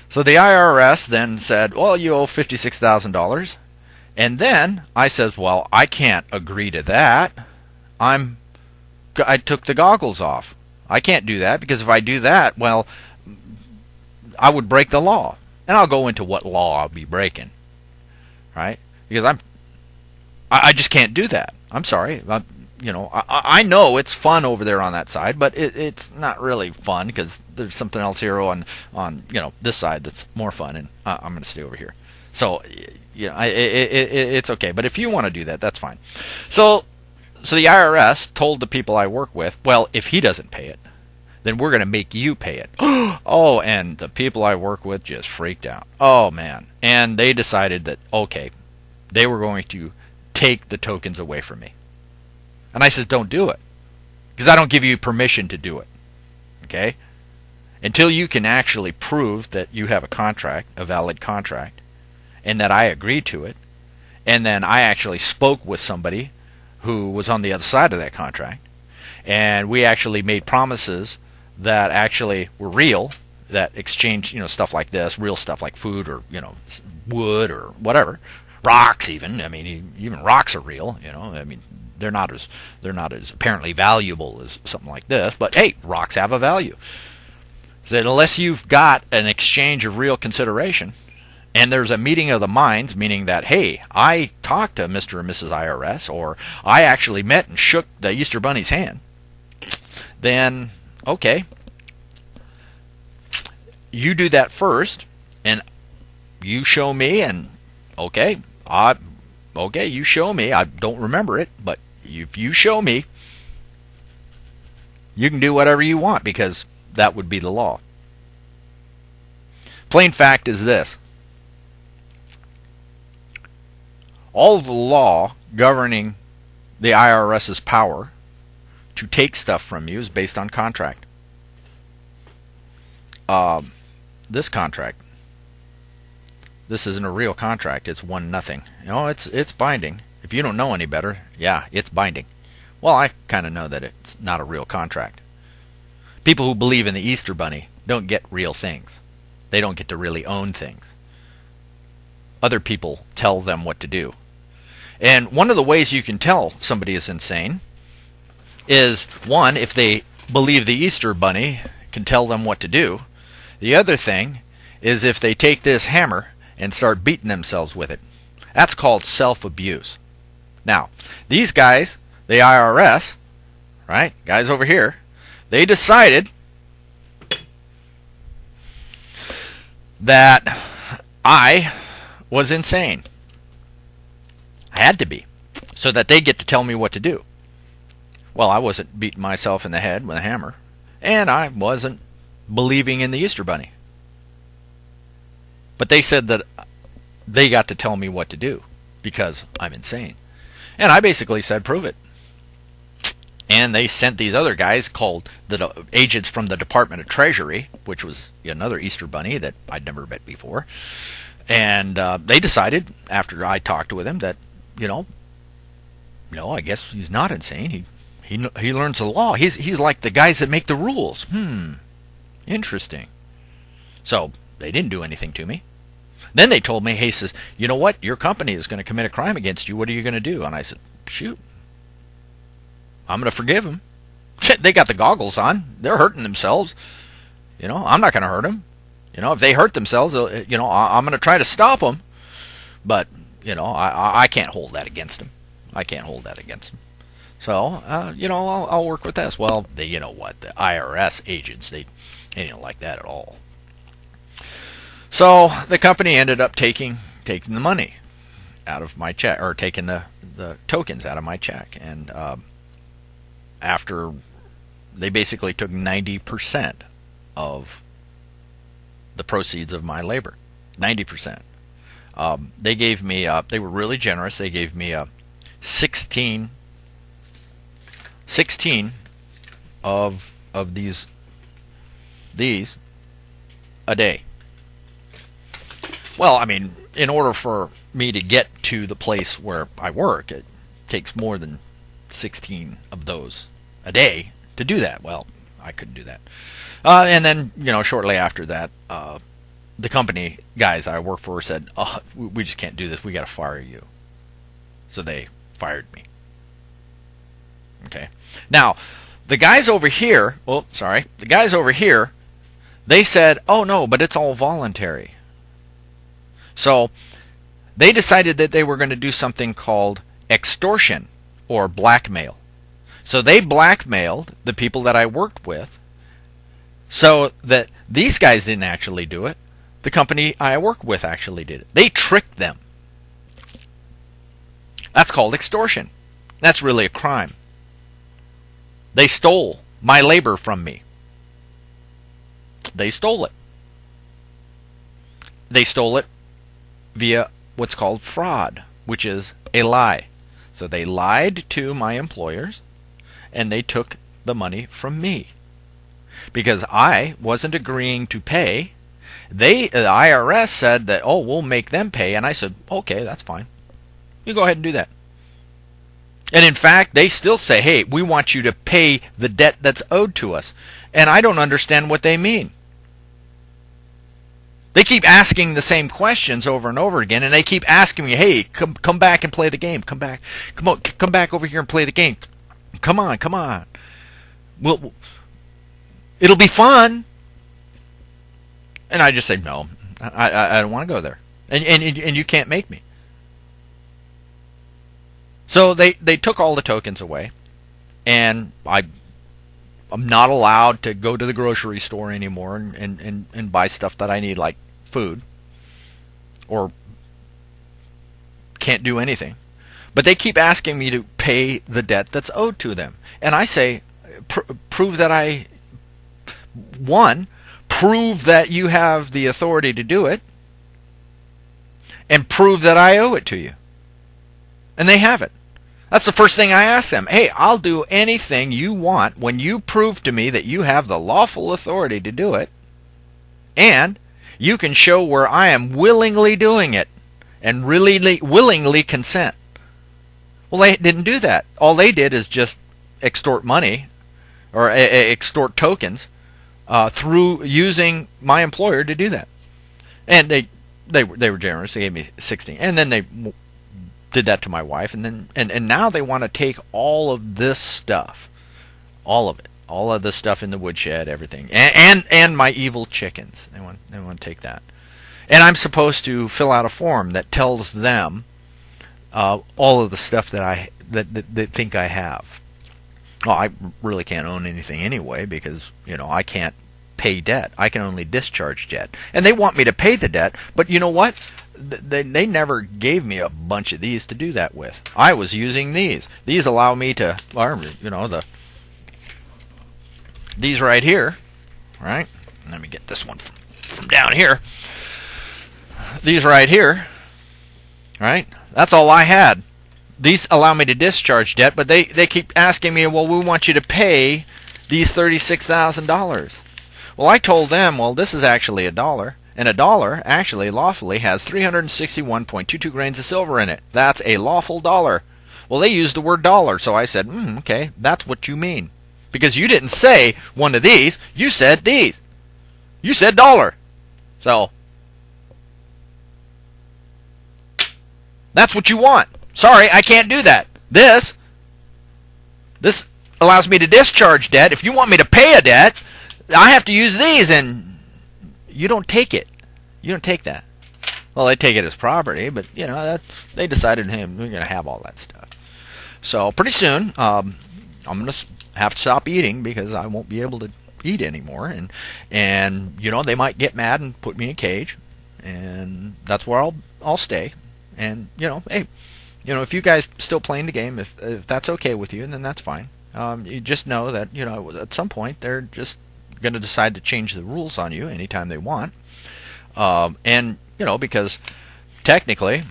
So the IRS then said, well, you owe $56,000. And then I said, well, I can't agree to that. I took the goggles off. I can't do that because if I do that, well, I would break the law. And I'll go into what law I'll be breaking. Right? Because I just can't do that. I'm sorry. I know it's fun over there on that side, but it's not really fun because there's something else here on this side that's more fun, and I'm going to stay over here. So it's okay. But if you want to do that, that's fine. So the IRS told the people I work with, well, if he doesn't pay it, then we're going to make you pay it. Oh, and the people I work with just freaked out. Oh, man. And they decided that, okay, they were going to take the tokens away from me. And I said, don't do it. Because I don't give you permission to do it. Okay? Until you can actually prove that you have a contract, a valid contract, and that I agreed to it, and then I actually spoke with somebody who was on the other side of that contract, and we actually made promises that actually were real, that exchanged, stuff like this, real stuff like food or, wood or whatever, rocks even. I mean, even rocks are real, I mean, they're not as apparently valuable as something like this, but hey, rocks have a value. So unless you've got an exchange of real consideration, and there's a meeting of the minds, meaning that, hey, I talked to Mr. and Mrs. IRS, or I actually met and shook the Easter Bunny's hand, then, okay, you do that first, and you show me, and okay, you show me. I don't remember it, but if you show me, you can do whatever you want because that would be the law. Plain fact is this. All the law governing the IRS's power to take stuff from you is based on contract. This contract, this isn't a real contract. It's 1-0. It's binding. If you don't know any better, yeah, it's binding. Well, I kind of know that it's not a real contract. People who believe in the Easter Bunny don't get real things. They don't get to really own things. Other people tell them what to do. And one of the ways you can tell somebody is insane is, one, if they believe the Easter Bunny can tell them what to do. The other thing is if they take this hammer and start beating themselves with it. That's called self-abuse. Now, these guys, the IRS, right, guys over here, they decided that I was insane. I had to be, so that they get to tell me what to do. Well, I wasn't beating myself in the head with a hammer, and I wasn't believing in the Easter Bunny. But they said that they got to tell me what to do because I'm insane. And I basically said, prove it. And they sent these other guys called the agents from the Department of Treasury, which was another Easter Bunny that I'd never met before. And they decided, after I talked with him, that, I guess he's not insane. He learns the law. He's like the guys that make the rules. Interesting. So they didn't do anything to me. Then they told me, hey, says, you know what? Your company is going to commit a crime against you. What are you going to do? And I said, shoot, I'm going to forgive them. They got the goggles on. They're hurting themselves. I'm not going to hurt them. If they hurt themselves, I'm going to try to stop them. But, I can't hold that against them. I can't hold that against them. So, I'll work with this. Well, you know what? The IRS agents, they didn't like that at all. So the company ended up taking the money out of my check, or taking the tokens out of my check. And after they basically took 90% of the proceeds of my labor, 90%. They gave me, they were really generous. They gave me 16 of these a day. Well, I mean, in order for me to get to the place where I work, it takes more than 16 of those a day to do that. Well, I couldn't do that. And then, shortly after that, the company guys I work for said, oh, we just can't do this. We got to fire you. So they fired me. Okay. Now, the guys over here, they said, oh, no, but it's all voluntary. So they decided that they were going to do something called extortion or blackmail. So they blackmailed the people that I worked with so that these guys didn't actually do it. The company I work with actually did it. They tricked them. That's called extortion. That's really a crime. They stole my labor from me. They stole it. They stole it via what's called fraud, which is a lie. So they lied to my employers, and they took the money from me. Because I wasn't agreeing to pay, the IRS said that, oh, we'll make them pay, and I said, okay, that's fine. You go ahead and do that. And in fact, they still say, hey, we want you to pay the debt that's owed to us. And I don't understand what they mean. They keep asking the same questions over and over again, and they keep asking me, hey, come back and play the game. Come back over here and play the game. Come on. Well, it'll be fun. And I just say, no, I don't want to go there. And you can't make me. So they took all the tokens away, and I'm not allowed to go to the grocery store anymore and buy stuff that I need, like food, or can't do anything. But they keep asking me to pay the debt that's owed to them. And I say, prove that prove that you have the authority to do it, and prove that I owe it to you. And they have it. That's the first thing I ask them. Hey, I'll do anything you want when you prove to me that you have the lawful authority to do it, and you can show where I am willingly doing it and really willingly consent. Well, they didn't do that. All they did is just extort money or extort tokens through using my employer to do that. And they were generous. They gave me 16, and then they did that to my wife, and now they want to take all of this stuff, all of it, all of the stuff in the woodshed, everything, and my evil chickens. They want to take that, and I'm supposed to fill out a form that tells them all of the stuff that they think I have. Well, I really can't own anything anyway, because I can't pay debt. I can only discharge debt, and they want me to pay the debt. But you know what? They never gave me a bunch of these to do that with. I was using these. These allow me to, these right here, right? Let me get this one from down here. These right here, right? That's all I had. These allow me to discharge debt, but they keep asking me, well, we want you to pay these $36,000. Well, I told them, well, this is actually $1. And $1 actually lawfully has 361.22 grains of silver in it. That's a lawful dollar. Well, they used the word dollar, so I said, okay, that's what you mean. Because you didn't say one of these, you said these. You said dollar. So that's what you want. Sorry, I can't do that. This allows me to discharge debt. If you want me to pay a debt, I have to use these, and you don't take it. You don't take that. Well, they take it as property, but they decided, hey, we're going to have all that stuff. So pretty soon, I'm going to have to stop eating because I won't be able to eat anymore, and they might get mad and put me in a cage, and that's where I'll stay. And hey, if you guys still playing the game, if that's okay with you, then that's fine. You just know that at some point they're just going to decide to change the rules on you anytime they want, and because technically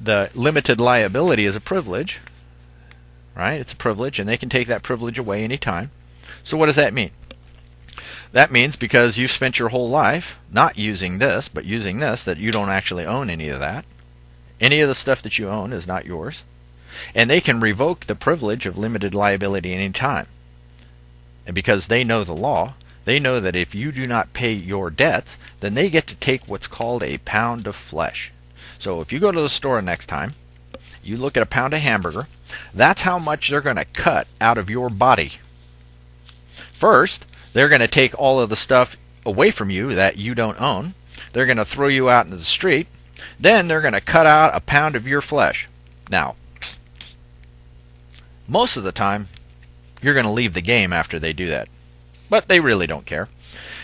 the limited liability is a privilege, right? It's a privilege, and they can take that privilege away anytime. So what does that mean? That means because you've spent your whole life not using this, but using this, that you don't actually own any of that. Any of the stuff that you own is not yours. And they can revoke the privilege of limited liability any time. And because they know the law, they know that if you do not pay your debts, then they get to take what's called a pound of flesh. So if you go to the store next time, you look at a pound of hamburger, that's how much they're going to cut out of your body. First, they're going to take all of the stuff away from you that you don't own. They're going to throw you out into the street. Then they're going to cut out a pound of your flesh. Now, most of the time, you're going to leave the game after they do that. But they really don't care.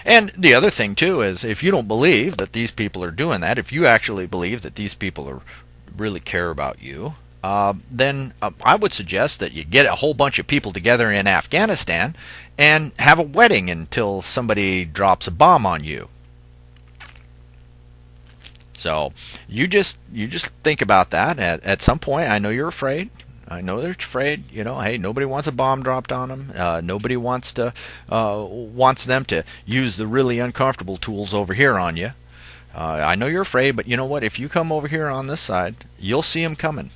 And the other thing, too, is if you don't believe that these people are doing that, if you actually believe that these people really care about you, then I would suggest that you get a whole bunch of people together in Afghanistan and have a wedding until somebody drops a bomb on you. So you just think about that. At some point, I know you're afraid. I know they're afraid. Hey, nobody wants a bomb dropped on them. Nobody wants them to use the really uncomfortable tools over here on you. I know you're afraid, but you know what? If you come over here on this side, you'll see them coming.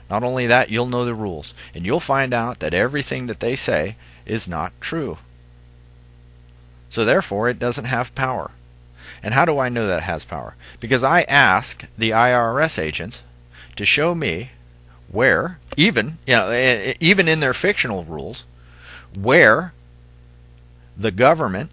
Not only that, you'll know the rules, and you'll find out that everything that they say is not true. So therefore, it doesn't have power. And how do I know that it has power? Because I ask the IRS agents to show me where, even in their fictional rules, where the government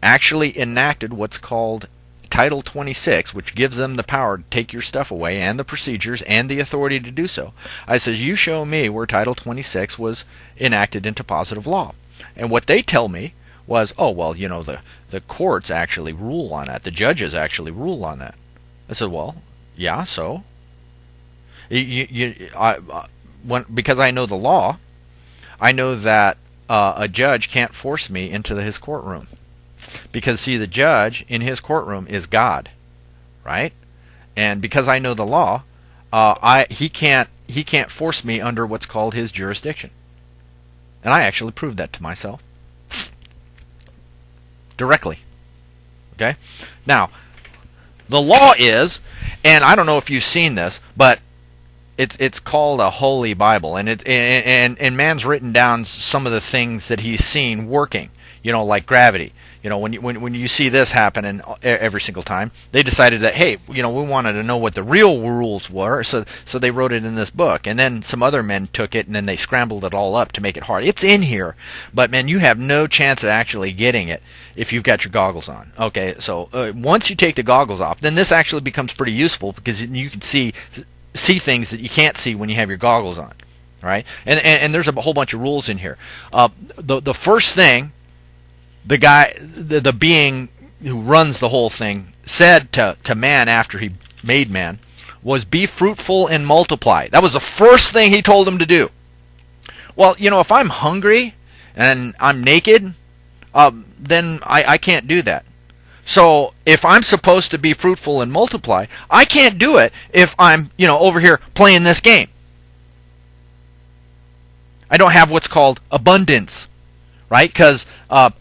actually enacted what's called Title 26, which gives them the power to take your stuff away, and the procedures and the authority to do so. I says, you show me where Title 26 was enacted into positive law. And what they tell me was, oh, well, the courts actually rule on that. The judges actually rule on that. I said, well, yeah, so? Because I know the law, I know that a judge can't force me into his courtroom. Because, see, the judge in his courtroom is God, right? And because I know the law, he can't force me under what's called his jurisdiction. And I actually proved that to myself. Directly. Okay? Now, the law is, and I don't know if you've seen this, but it's called a Holy Bible, and man's written down some of the things that he's seen working, like gravity. When you see this happening every single time, they decided that, hey, we wanted to know what the real rules were, so they wrote it in this book. And then some other men took it, and then they scrambled it all up to make it hard. It's in here, but, man, you have no chance of actually getting it if you've got your goggles on. Okay, so once you take the goggles off, then this actually becomes pretty useful because you can see things that you can't see when you have your goggles on, right? And there's a whole bunch of rules in here. The first thing the guy, the being who runs the whole thing, said to man after he made man was, be fruitful and multiply. That was the first thing he told him to do. Well, if I'm hungry and I'm naked, then I can't do that. So if I'm supposed to be fruitful and multiply, I can't do it if I'm, over here playing this game. I don't have what's called abundance. Right? Because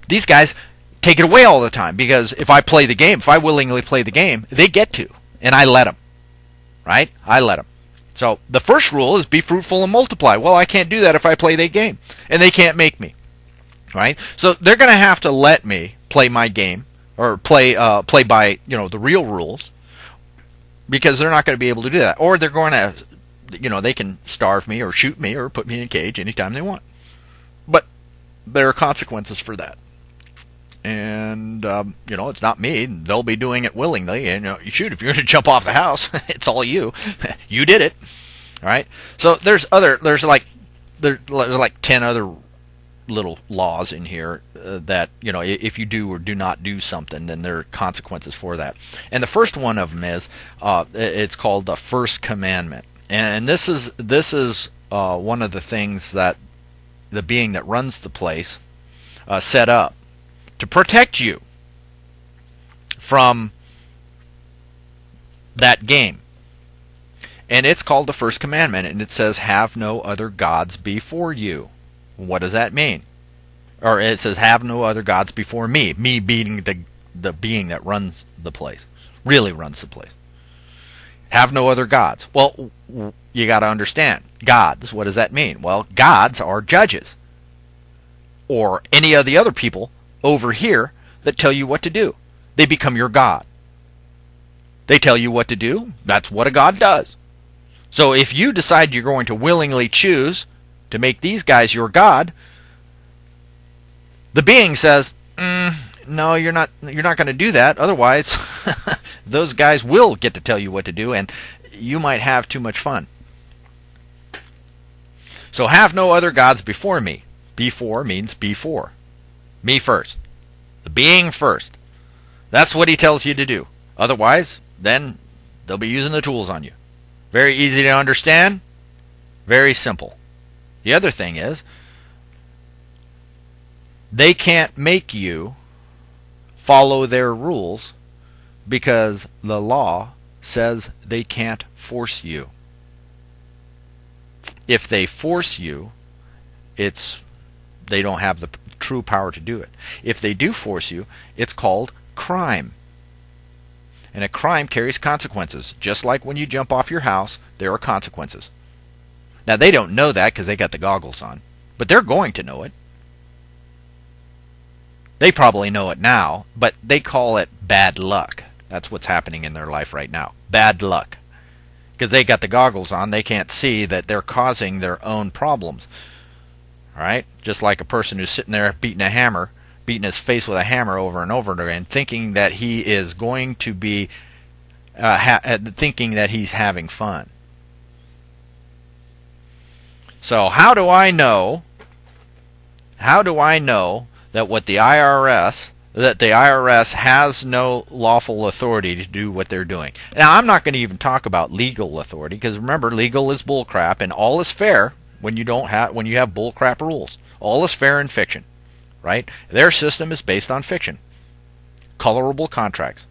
these guys take it away all the time. Because if I play the game, if I willingly play the game, they get to. And I let them. Right? I let them. So the first rule is be fruitful and multiply. Well, I can't do that if I play the game. And they can't make me. Right? So they're going to have to let me play my game or play by the real rules, because they're not going to be able to do that, or they're going to they can starve me or shoot me or put me in a cage anytime they want. But there are consequences for that. And, it's not me. They'll be doing it willingly. And, shoot, if you're going to jump off the house, it's all you. You did it. All right? So there's like 10 other little laws in here that, if you do or do not do something, then there are consequences for that. And the first one of them is, it's called the first commandment. And this is one of the things that the being that runs the place set up to protect you from that game. And it's called the first commandment, and it says, have no other gods before you. What does that mean? Or it says, have no other gods before me. Me being the being that runs the place, really runs the place. Have no other gods. Well, you got to understand, gods, what does that mean? Well, gods are judges, or any of the other people over here that tell you what to do. They become your god. They tell you what to do. That's what a god does. So if you decide you're going to willingly choose to make these guys your god, the being says, no, you're not going to do that. Otherwise, those guys will get to tell you what to do, and you might have too much fun. So have no other gods before me. Before means before. Me first. The being first. That's what he tells you to do. Otherwise, then they'll be using the tools on you. Very easy to understand. Very simple. The other thing is, they can't make you follow their rules because the law says they can't force you. If they force you, they don't have the true power to do it. If they do force you, it's called crime. And a crime carries consequences. Just like when you jump off your house, there are consequences. Now, they don't know that because they got the goggles on, but they're going to know it. They probably know it now, but they call it bad luck. That's what's happening in their life right now. Bad luck. Because they got the goggles on, they can't see that they're causing their own problems. All right? Just like a person who's sitting there beating his face with a hammer over and over again, thinking that he is going to be, thinking that he's having fun. So how do I know that the IRS has no lawful authority to do what they're doing? Now, I'm not going to even talk about legal authority, because remember, legal is bullcrap, and all is fair when you have bullcrap rules. All is fair in fiction, right? Their system is based on fiction, colorable contracts,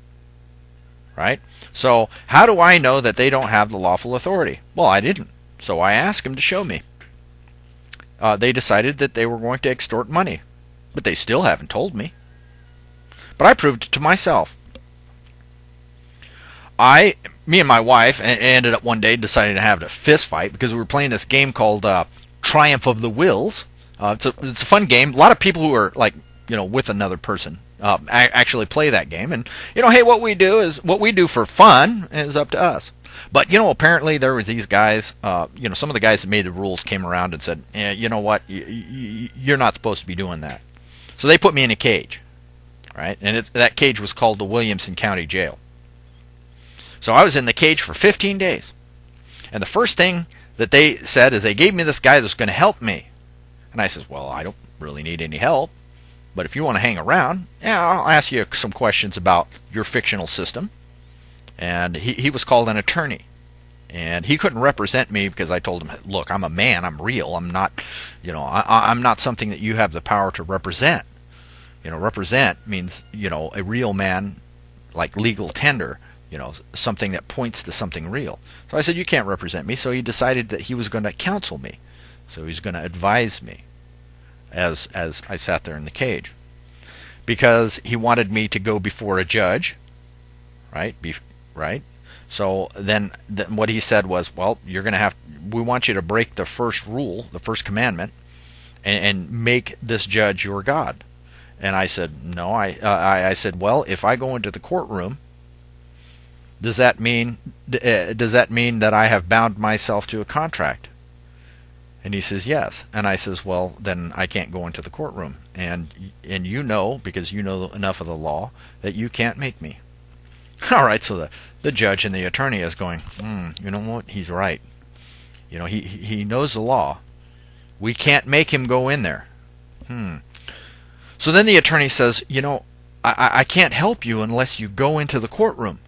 right? So how do I know that they don't have the lawful authority? Well, I didn't, so I asked them to show me. They decided that they were going to extort money, but they still haven't told me. But I proved it to myself. Me and my wife ended up one day deciding to have a fist fight because we were playing this game called Triumph of the Wills. It's a fun game. A lot of people who are with another person actually play that game. And hey, what we do for fun is up to us. But apparently there was these guys. Some of the guys that made the rules came around and said, you know what, you're not supposed to be doing that. So they put me in a cage, right? And that cage was called the Williamson County Jail. So I was in the cage for 15 days. And the first thing that they said is they gave me this guy that's going to help me. And I says, well, I don't really need any help. But if you want to hang around, I'll ask you some questions about your fictional system. And he was called an attorney. And he couldn't represent me because I told him, look, I'm a man, I'm real. I'm not, I'm not something that you have the power to represent. Represent means, a real man, like legal tender, something that points to something real. So I said, you can't represent me. So he decided that he was going to counsel me. So he's going to advise me as I sat there in the cage. Because he wanted me to go before a judge, right? Right? So then what he said was, well, we want you to break the first rule, the first commandment, and make this judge your God. And I said, no. I said, well, if I go into the courtroom, does that mean that I have bound myself to a contract? And he says, yes. And I says, well, then I can't go into the courtroom. And you know, because you know enough of the law, that you can't make me. All right, so the judge and the attorney is going, you know what? He's right. You know, he knows the law. We can't make him go in there. So then the attorney says, you know, I can't help you unless you go into the courtroom.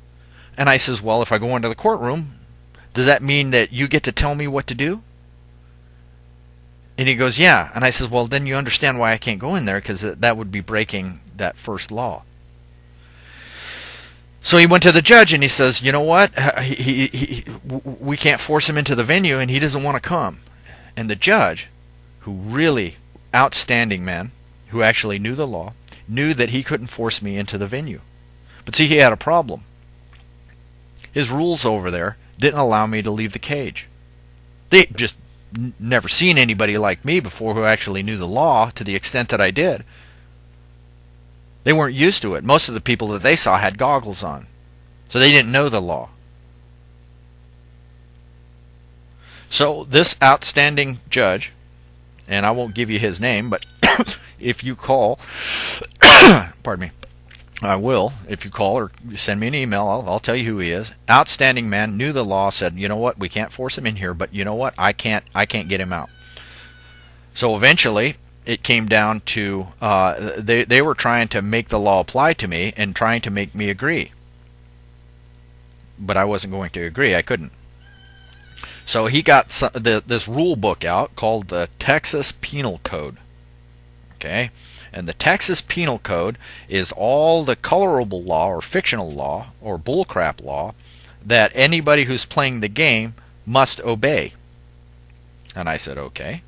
And I says, well, if I go into the courtroom, does that mean that you get to tell me what to do? And he goes, yeah. And I says, well, then you understand why I can't go in there, because that would be breaking that first law. So he went to the judge and he says, you know what? We can't force him into the venue and he doesn't want to come. And the judge, who really outstanding man, who actually knew the law, knew that he couldn't force me into the venue. But see, he had a problem. His rules over there didn't allow me to leave the cage. They just never seen anybody like me before who actually knew the law to the extent that I did. They weren't used to it. Most of the people that they saw had goggles on, so they didn't know the law. So this outstanding judge, and I won't give you his name, but if you call, pardon me, I will. If you call or send me an email, I'll tell you who he is. Outstanding man, knew the law, said, you know what, we can't force him in here, but you know what, I can't get him out. So eventually, it came down to they were trying to make the law apply to me and trying to make me agree. But I wasn't going to agree. I couldn't. So he got this rule book out called the Texas Penal Code. Okay? And the Texas Penal Code is all the colorable law or fictional law or bullcrap law that anybody who's playing the game must obey. And I said, okay.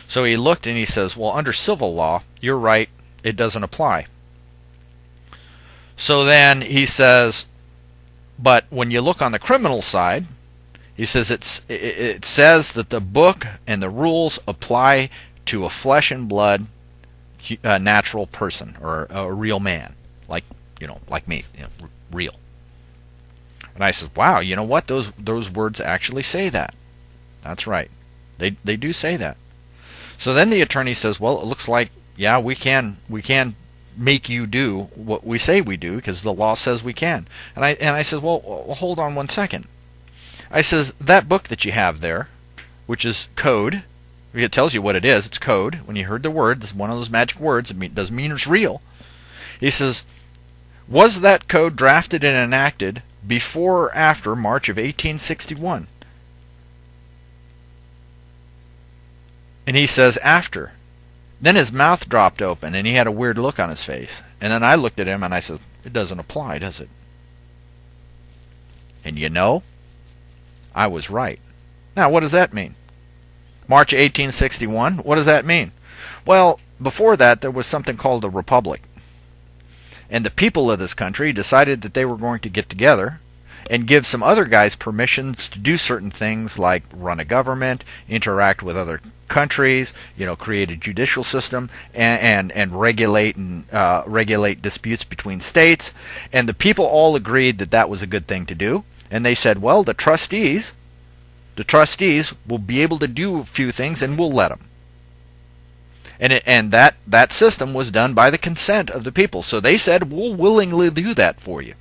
So he looked and he says, well, under civil law, you're right, it doesn't apply. So then he says, but when you look on the criminal side, he says it says that the book and the rules apply to a flesh and blood natural person or a real man, like me, real. And I says, wow, you know what? Those words actually say that. That's right. They do say that. So then the attorney says, well, it looks like, yeah, we can make you do what we say we do because the law says we can. And I says, well, hold on one second. I says, that book that you have there, which is code, it tells you what it is. It's code. When you heard the word, it's one of those magic words. It doesn't mean it's real. He says, was that code drafted and enacted before or after March of 1861? And he says, after. Then his mouth dropped open, and he had a weird look on his face. And then I looked at him, and I said, it doesn't apply, does it? And you know, I was right. Now, what does that mean? March 1861, what does that mean? Well, before that, there was something called a republic. And the people of this country decided that they were going to get together and give some other guys permissions to do certain things like run a government, interact with other countries, create a judicial system, and regulate disputes between states. And the people all agreed that that was a good thing to do. And they said, well, the trustees will be able to do a few things, and we'll let them. And that system was done by the consent of the people. So they said, we'll willingly do that for you.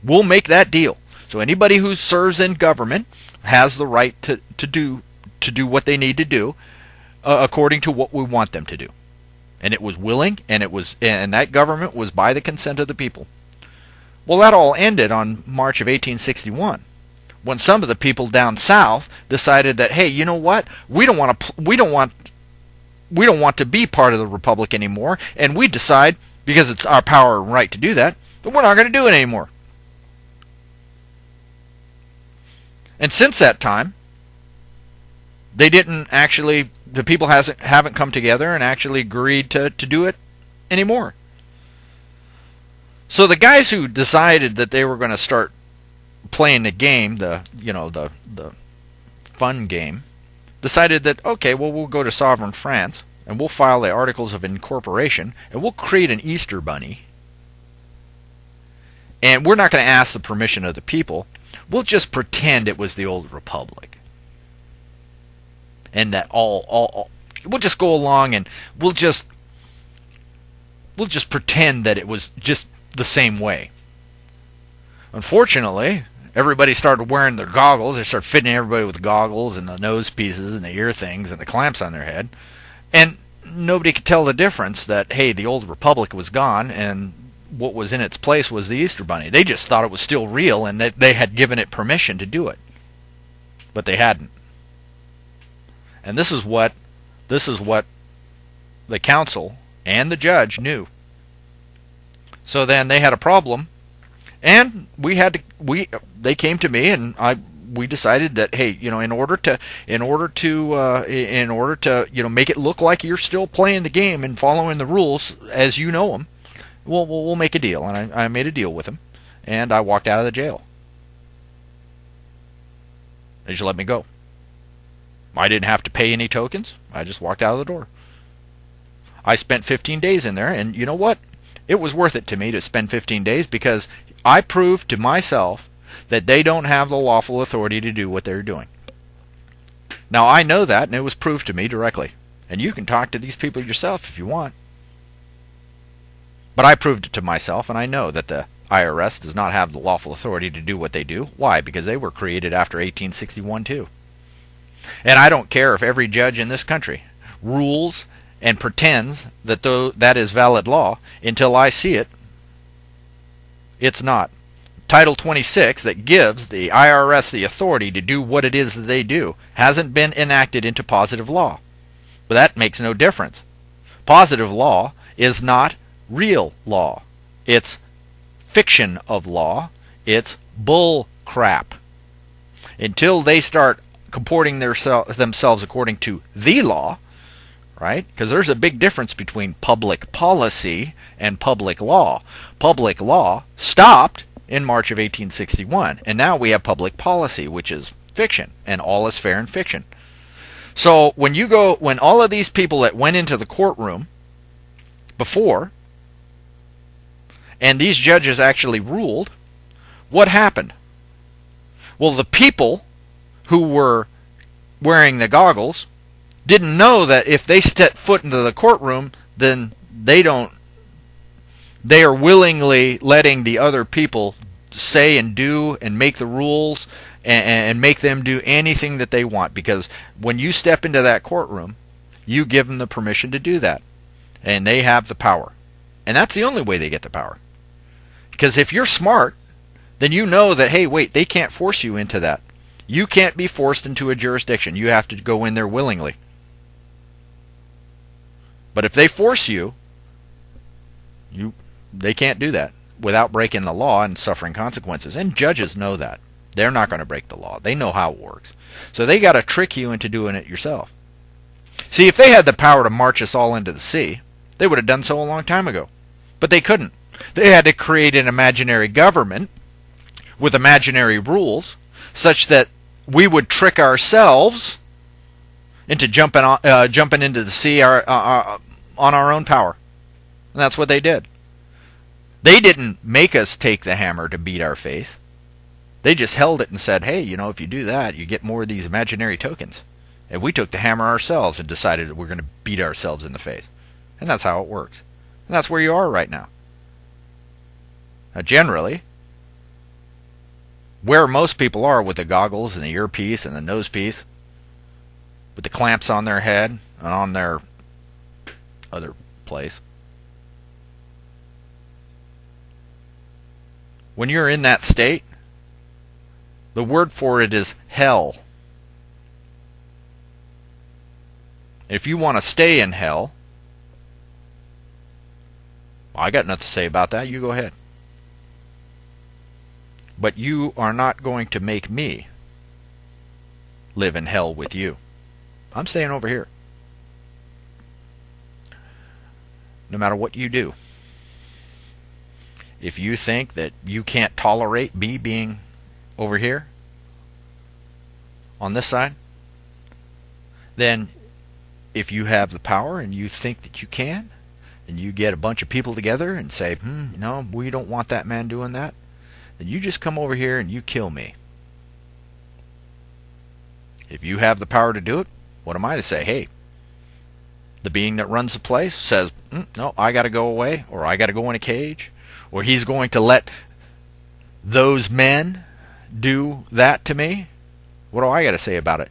We'll make that deal. So anybody who serves in government has the right to do what they need to do according to what we want them to do. And it was willing, and that government was by the consent of the people. Well, that all ended on March of 1861, when some of the people down south decided that, hey, you know what? We don't want to be part of the republic anymore, and we decide, because it's our power and right to do that, that we're not going to do it anymore. And since that time, the people haven't come together and actually agreed to do it anymore. So the guys who decided that they were going to start playing the game, the fun game, decided that, okay, well, we'll go to sovereign France, and we'll file the articles of incorporation, and we'll create an Easter bunny. And we're not going to ask the permission of the people. We'll just pretend it was the old republic. And that we'll just go along and we'll just pretend that it was just the same way. Unfortunately, everybody started wearing their goggles. They started fitting everybody with goggles and the nose pieces and the ear things and the clamps on their head. And nobody could tell the difference that, hey, the old republic was gone and what was in its place was the Easter Bunny. They just thought it was still real and that they had given it permission to do it. But they hadn't. And this is what the council and the judge knew. So then they had a problem, and they came to me, and we decided that, hey, in order to make it look like you're still playing the game and following the rules as you know them, we'll make a deal. And I made a deal with him, and I walked out of the jail. They just let me go. I didn't have to pay any tokens. I just walked out of the door. I spent 15 days in there, and you know what? It was worth it to me to spend 15 days because I proved to myself that they don't have the lawful authority to do what they're doing. Now, I know that, and it was proved to me directly. And you can talk to these people yourself if you want. But I proved it to myself, and I know that the IRS does not have the lawful authority to do what they do. Why? Because they were created after 1861 too. And I don't care if every judge in this country rules and pretends that that is valid law. Until I see it, it's not. Title 26 that gives the IRS the authority to do what it is that they do hasn't been enacted into positive law. But that makes no difference. Positive law is not real law. It's fiction of law. It's bull crap. Until they start comporting themselves according to the law, right? Because there's a big difference between public policy and public law. Public law stopped in March of 1861, and now we have public policy, which is fiction, and all is fair in fiction. So when all of these people that went into the courtroom before, and these judges actually ruled, what happened? Well, the people who were wearing the goggles didn't know that if they step foot into the courtroom, then they are willingly letting the other people say and do and make the rules and make them do anything that they want. Because when you step into that courtroom, you give them the permission to do that. And they have the power. And that's the only way they get the power. Because if you're smart, then you know that, hey, wait, they can't force you into that. You can't be forced into a jurisdiction. You have to go in there willingly. But if they force you, they can't do that without breaking the law and suffering consequences. And judges know that. They're not going to break the law. They know how it works. So they got to trick you into doing it yourself. See, if they had the power to march us all into the sea, they would have done so a long time ago. But they couldn't. They had to create an imaginary government with imaginary rules such that we would trick ourselves into jumping into the sea on our own power. And that's what they did. They didn't make us take the hammer to beat our face. They just held it and said, hey, if you do that, you get more of these imaginary tokens. And we took the hammer ourselves and decided that we're going to beat ourselves in the face. And that's how it works. And that's where you are right now. Now, generally, where most people are with the goggles and the earpiece and the nose piece, with the clamps on their head and on their other place. When you're in that state, the word for it is hell. If you want to stay in hell, I got nothing to say about that. You go ahead. But you are not going to make me live in hell with you. I'm staying over here. No matter what you do. If you think that you can't tolerate me being over here on this side, then if you have the power and you think that you can, and you get a bunch of people together and say, no, we don't want that man doing that, then you just come over here and you kill me. If you have the power to do it, what am I to say? Hey, the being that runs the place says, no, I got to go away, or I got to go in a cage, or he's going to let those men do that to me. What do I got to say about it?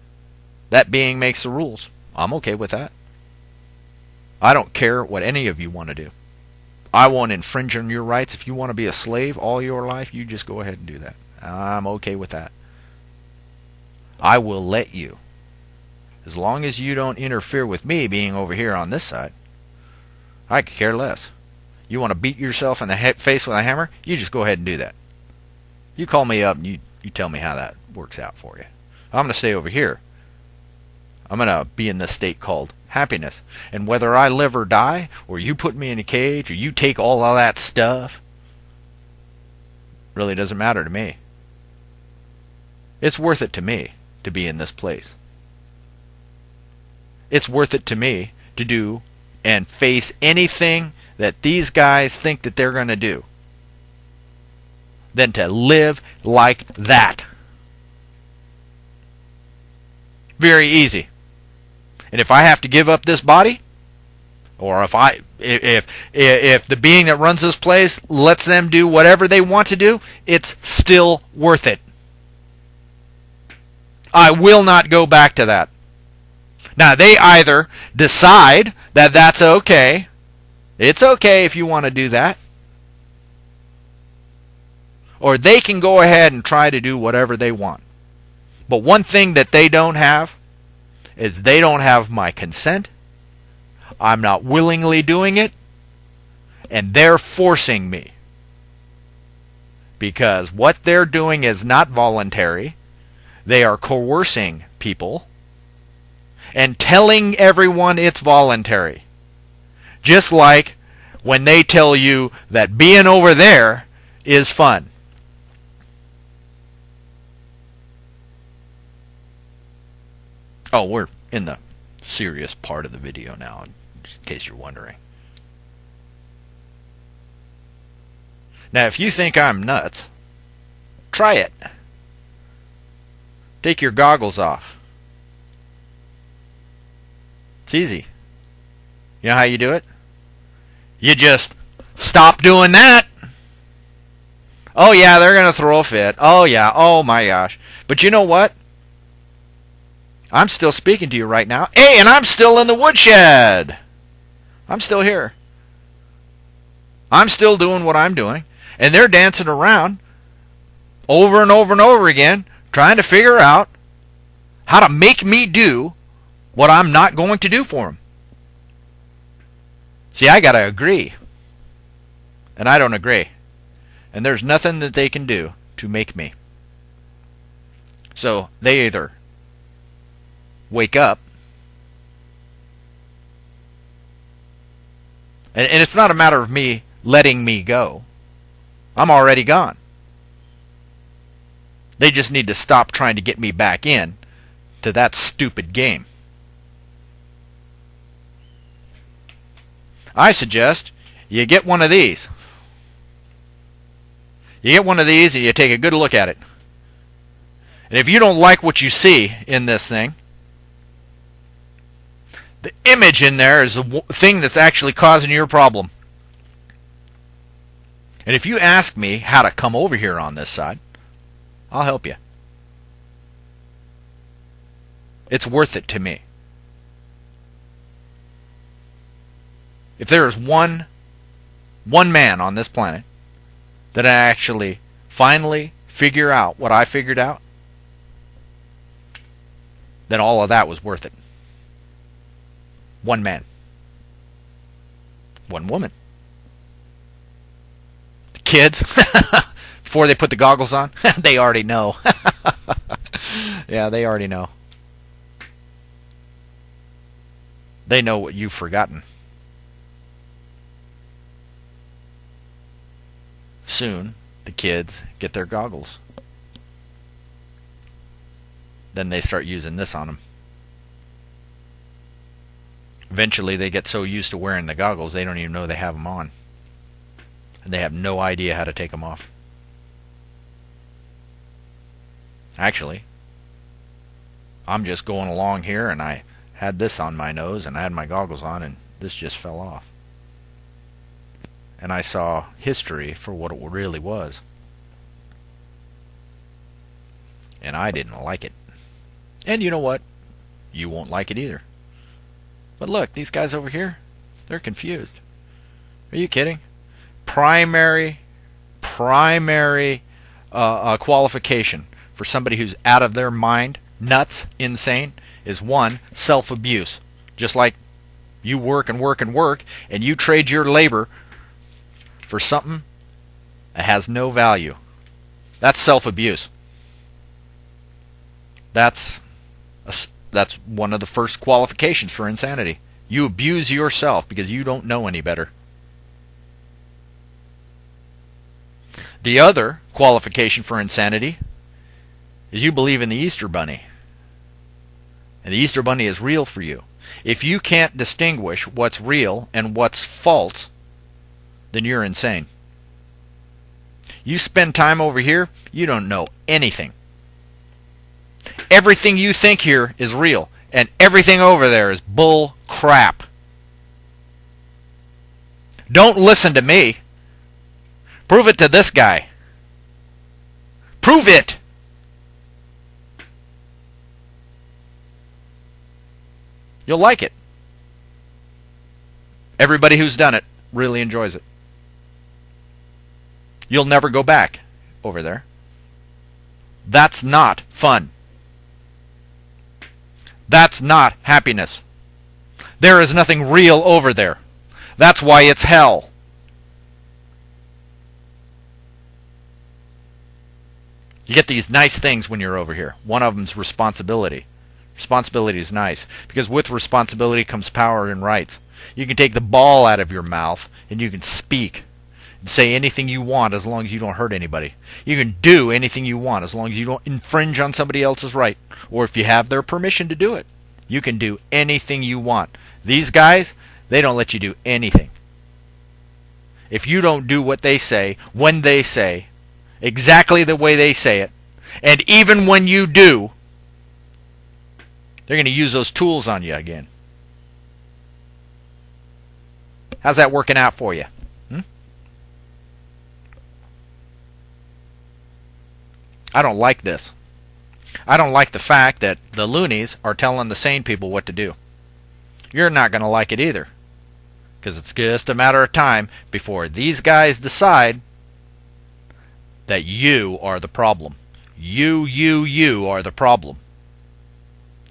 That being makes the rules. I'm okay with that. I don't care what any of you want to do. I won't infringe on your rights. If you want to be a slave all your life, you just go ahead and do that. I'm okay with that. I will let you. As long as you don't interfere with me being over here on this side, I could care less. You want to beat yourself in the face with a hammer? You just go ahead and do that. You call me up and you tell me how that works out for you. I'm going to stay over here. I'm going to be in this state called happiness. And whether I live or die, or you put me in a cage, or you take all of that stuff, really doesn't matter to me. It's worth it to me to be in this place. It's worth it to me to do and face anything that these guys think that they're going to do than to live like that. Very easy. And if I have to give up this body, or if the being that runs this place lets them do whatever they want to do, it's still worth it. I will not go back to that. Now, they either decide that that's okay. It's okay if you want to do that. Or they can go ahead and try to do whatever they want. But one thing that they don't have is they don't have my consent. I'm not willingly doing it. And they're forcing me. Because what they're doing is not voluntary. They are coercing people and telling everyone it's voluntary. Just like when they tell you that being over there is fun. Oh, we're in the serious part of the video now, in case you're wondering. Now, if you think I'm nuts, try it. Take your goggles off. It's easy. You know how you do it? You just stop doing that. Oh yeah, they're going to throw a fit. Oh yeah, oh my gosh. But you know what? I'm still speaking to you right now. Hey, and I'm still in the woodshed. I'm still here. I'm still doing what I'm doing. And they're dancing around over and over and over again, trying to figure out how to make me do what I'm not going to do for them. See, I got to agree. And I don't agree. And there's nothing that they can do to make me. So they either wake up, and it's not a matter of me letting me go. I'm already gone. They just need to stop trying to get me back in to that stupid game. I suggest you get one of these. You get one of these and you take a good look at it. And if you don't like what you see in this thing, the image in there is the thing that's actually causing your problem. And if you ask me how to come over here on this side, I'll help you. It's worth it to me. If there is one man on this planet that I actually finally figure out what I figured out, then all of that was worth it. One man. One woman. The kids, before they put the goggles on, they already know. Yeah, they already know. They know what you've forgotten. Soon, the kids get their goggles. Then they start using this on them. Eventually, they get so used to wearing the goggles, they don't even know they have them on. And they have no idea how to take them off. Actually, I'm just going along here, and I had this on my nose, and I had my goggles on, and this just fell off. And I saw history for what it really was. And I didn't like it. And you know what? You won't like it either. But look, these guys over here, they're confused. Are you kidding? Primary qualification for somebody who's out of their mind, nuts, insane, is one, self-abuse. Just like you work and work and work, and you trade your labor for something that has no value. That's self-abuse. That's one of the first qualifications for insanity. You abuse yourself because you don't know any better. The other qualification for insanity is you believe in the Easter Bunny. And the Easter Bunny is real for you. If you can't distinguish what's real and what's false, then you're insane. You spend time over here, you don't know anything. Everything you think here is real, and everything over there is bull crap. Don't listen to me. Prove it to this guy. Prove it! You'll like it. Everybody who's done it really enjoys it. You'll never go back over there. That's not fun. That's not happiness. There is nothing real over there. That's why it's hell. You get these nice things when you're over here. One of them's responsibility. Responsibility is nice, because with responsibility comes power and rights. You can take the ball out of your mouth, and you can speak and say anything you want as long as you don't hurt anybody. You can do anything you want as long as you don't infringe on somebody else's right, or if you have their permission to do it. You can do anything you want. These guys, they don't let you do anything. If you don't do what they say, when they say, exactly the way they say it, and even when you do, they're going to use those tools on you again. How's that working out for you? I don't like this. I don't like the fact that the loonies are telling the sane people what to do. You're not going to like it either, because it's just a matter of time before these guys decide that you are the problem. You are the problem.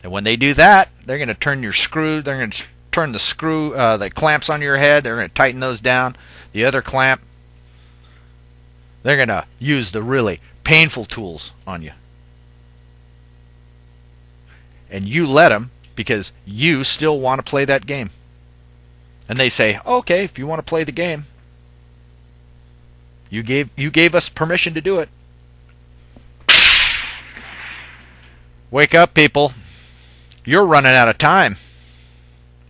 And when they do that, they're going to turn your screw. They're going to turn the screw, the clamps on your head. They're going to tighten those down. The other clamp, they're going to use the really painful tools on you. And you let them because you still want to play that game. And they say, okay, if you want to play the game, you gave us permission to do it. Wake up, people. You're running out of time.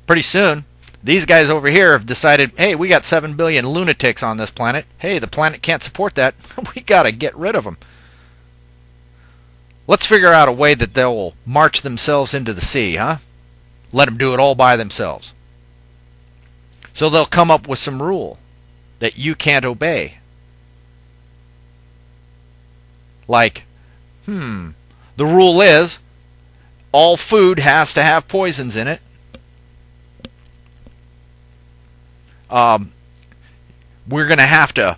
Pretty soon, these guys over here have decided, hey, we got 7 billion lunatics on this planet. Hey, the planet can't support that. We got to get rid of them. Let's figure out a way that they'll march themselves into the sea, huh? Let them do it all by themselves. So they'll come up with some rule that you can't obey. Like, the rule is all food has to have poisons in it. We're going to have to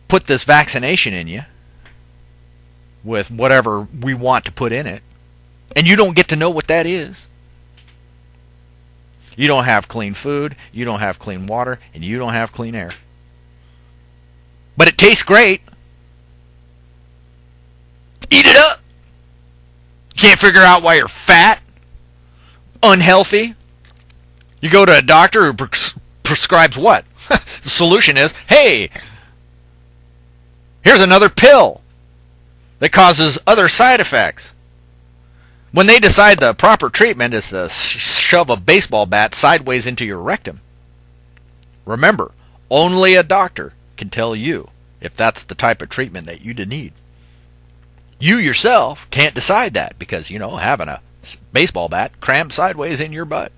put this vaccination in you with whatever we want to put in it. And you don't get to know what that is. You don't have clean food, you don't have clean water, and you don't have clean air. But it tastes great. Eat it up. Can't figure out why you're fat, unhealthy. You go to a doctor who prescribes what? The solution is, hey, here's another pill that causes other side effects. When they decide the proper treatment is to shove a baseball bat sideways into your rectum. Remember, only a doctor can tell you if that's the type of treatment that you need. You yourself can't decide that because, having a baseball bat crammed sideways in your butt.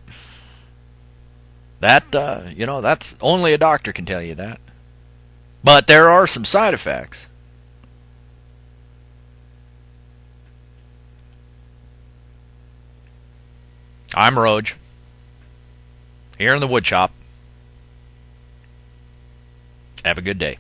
That's only a doctor can tell you that. But there are some side effects. I'm Røage, here in the wood shop. Have a good day.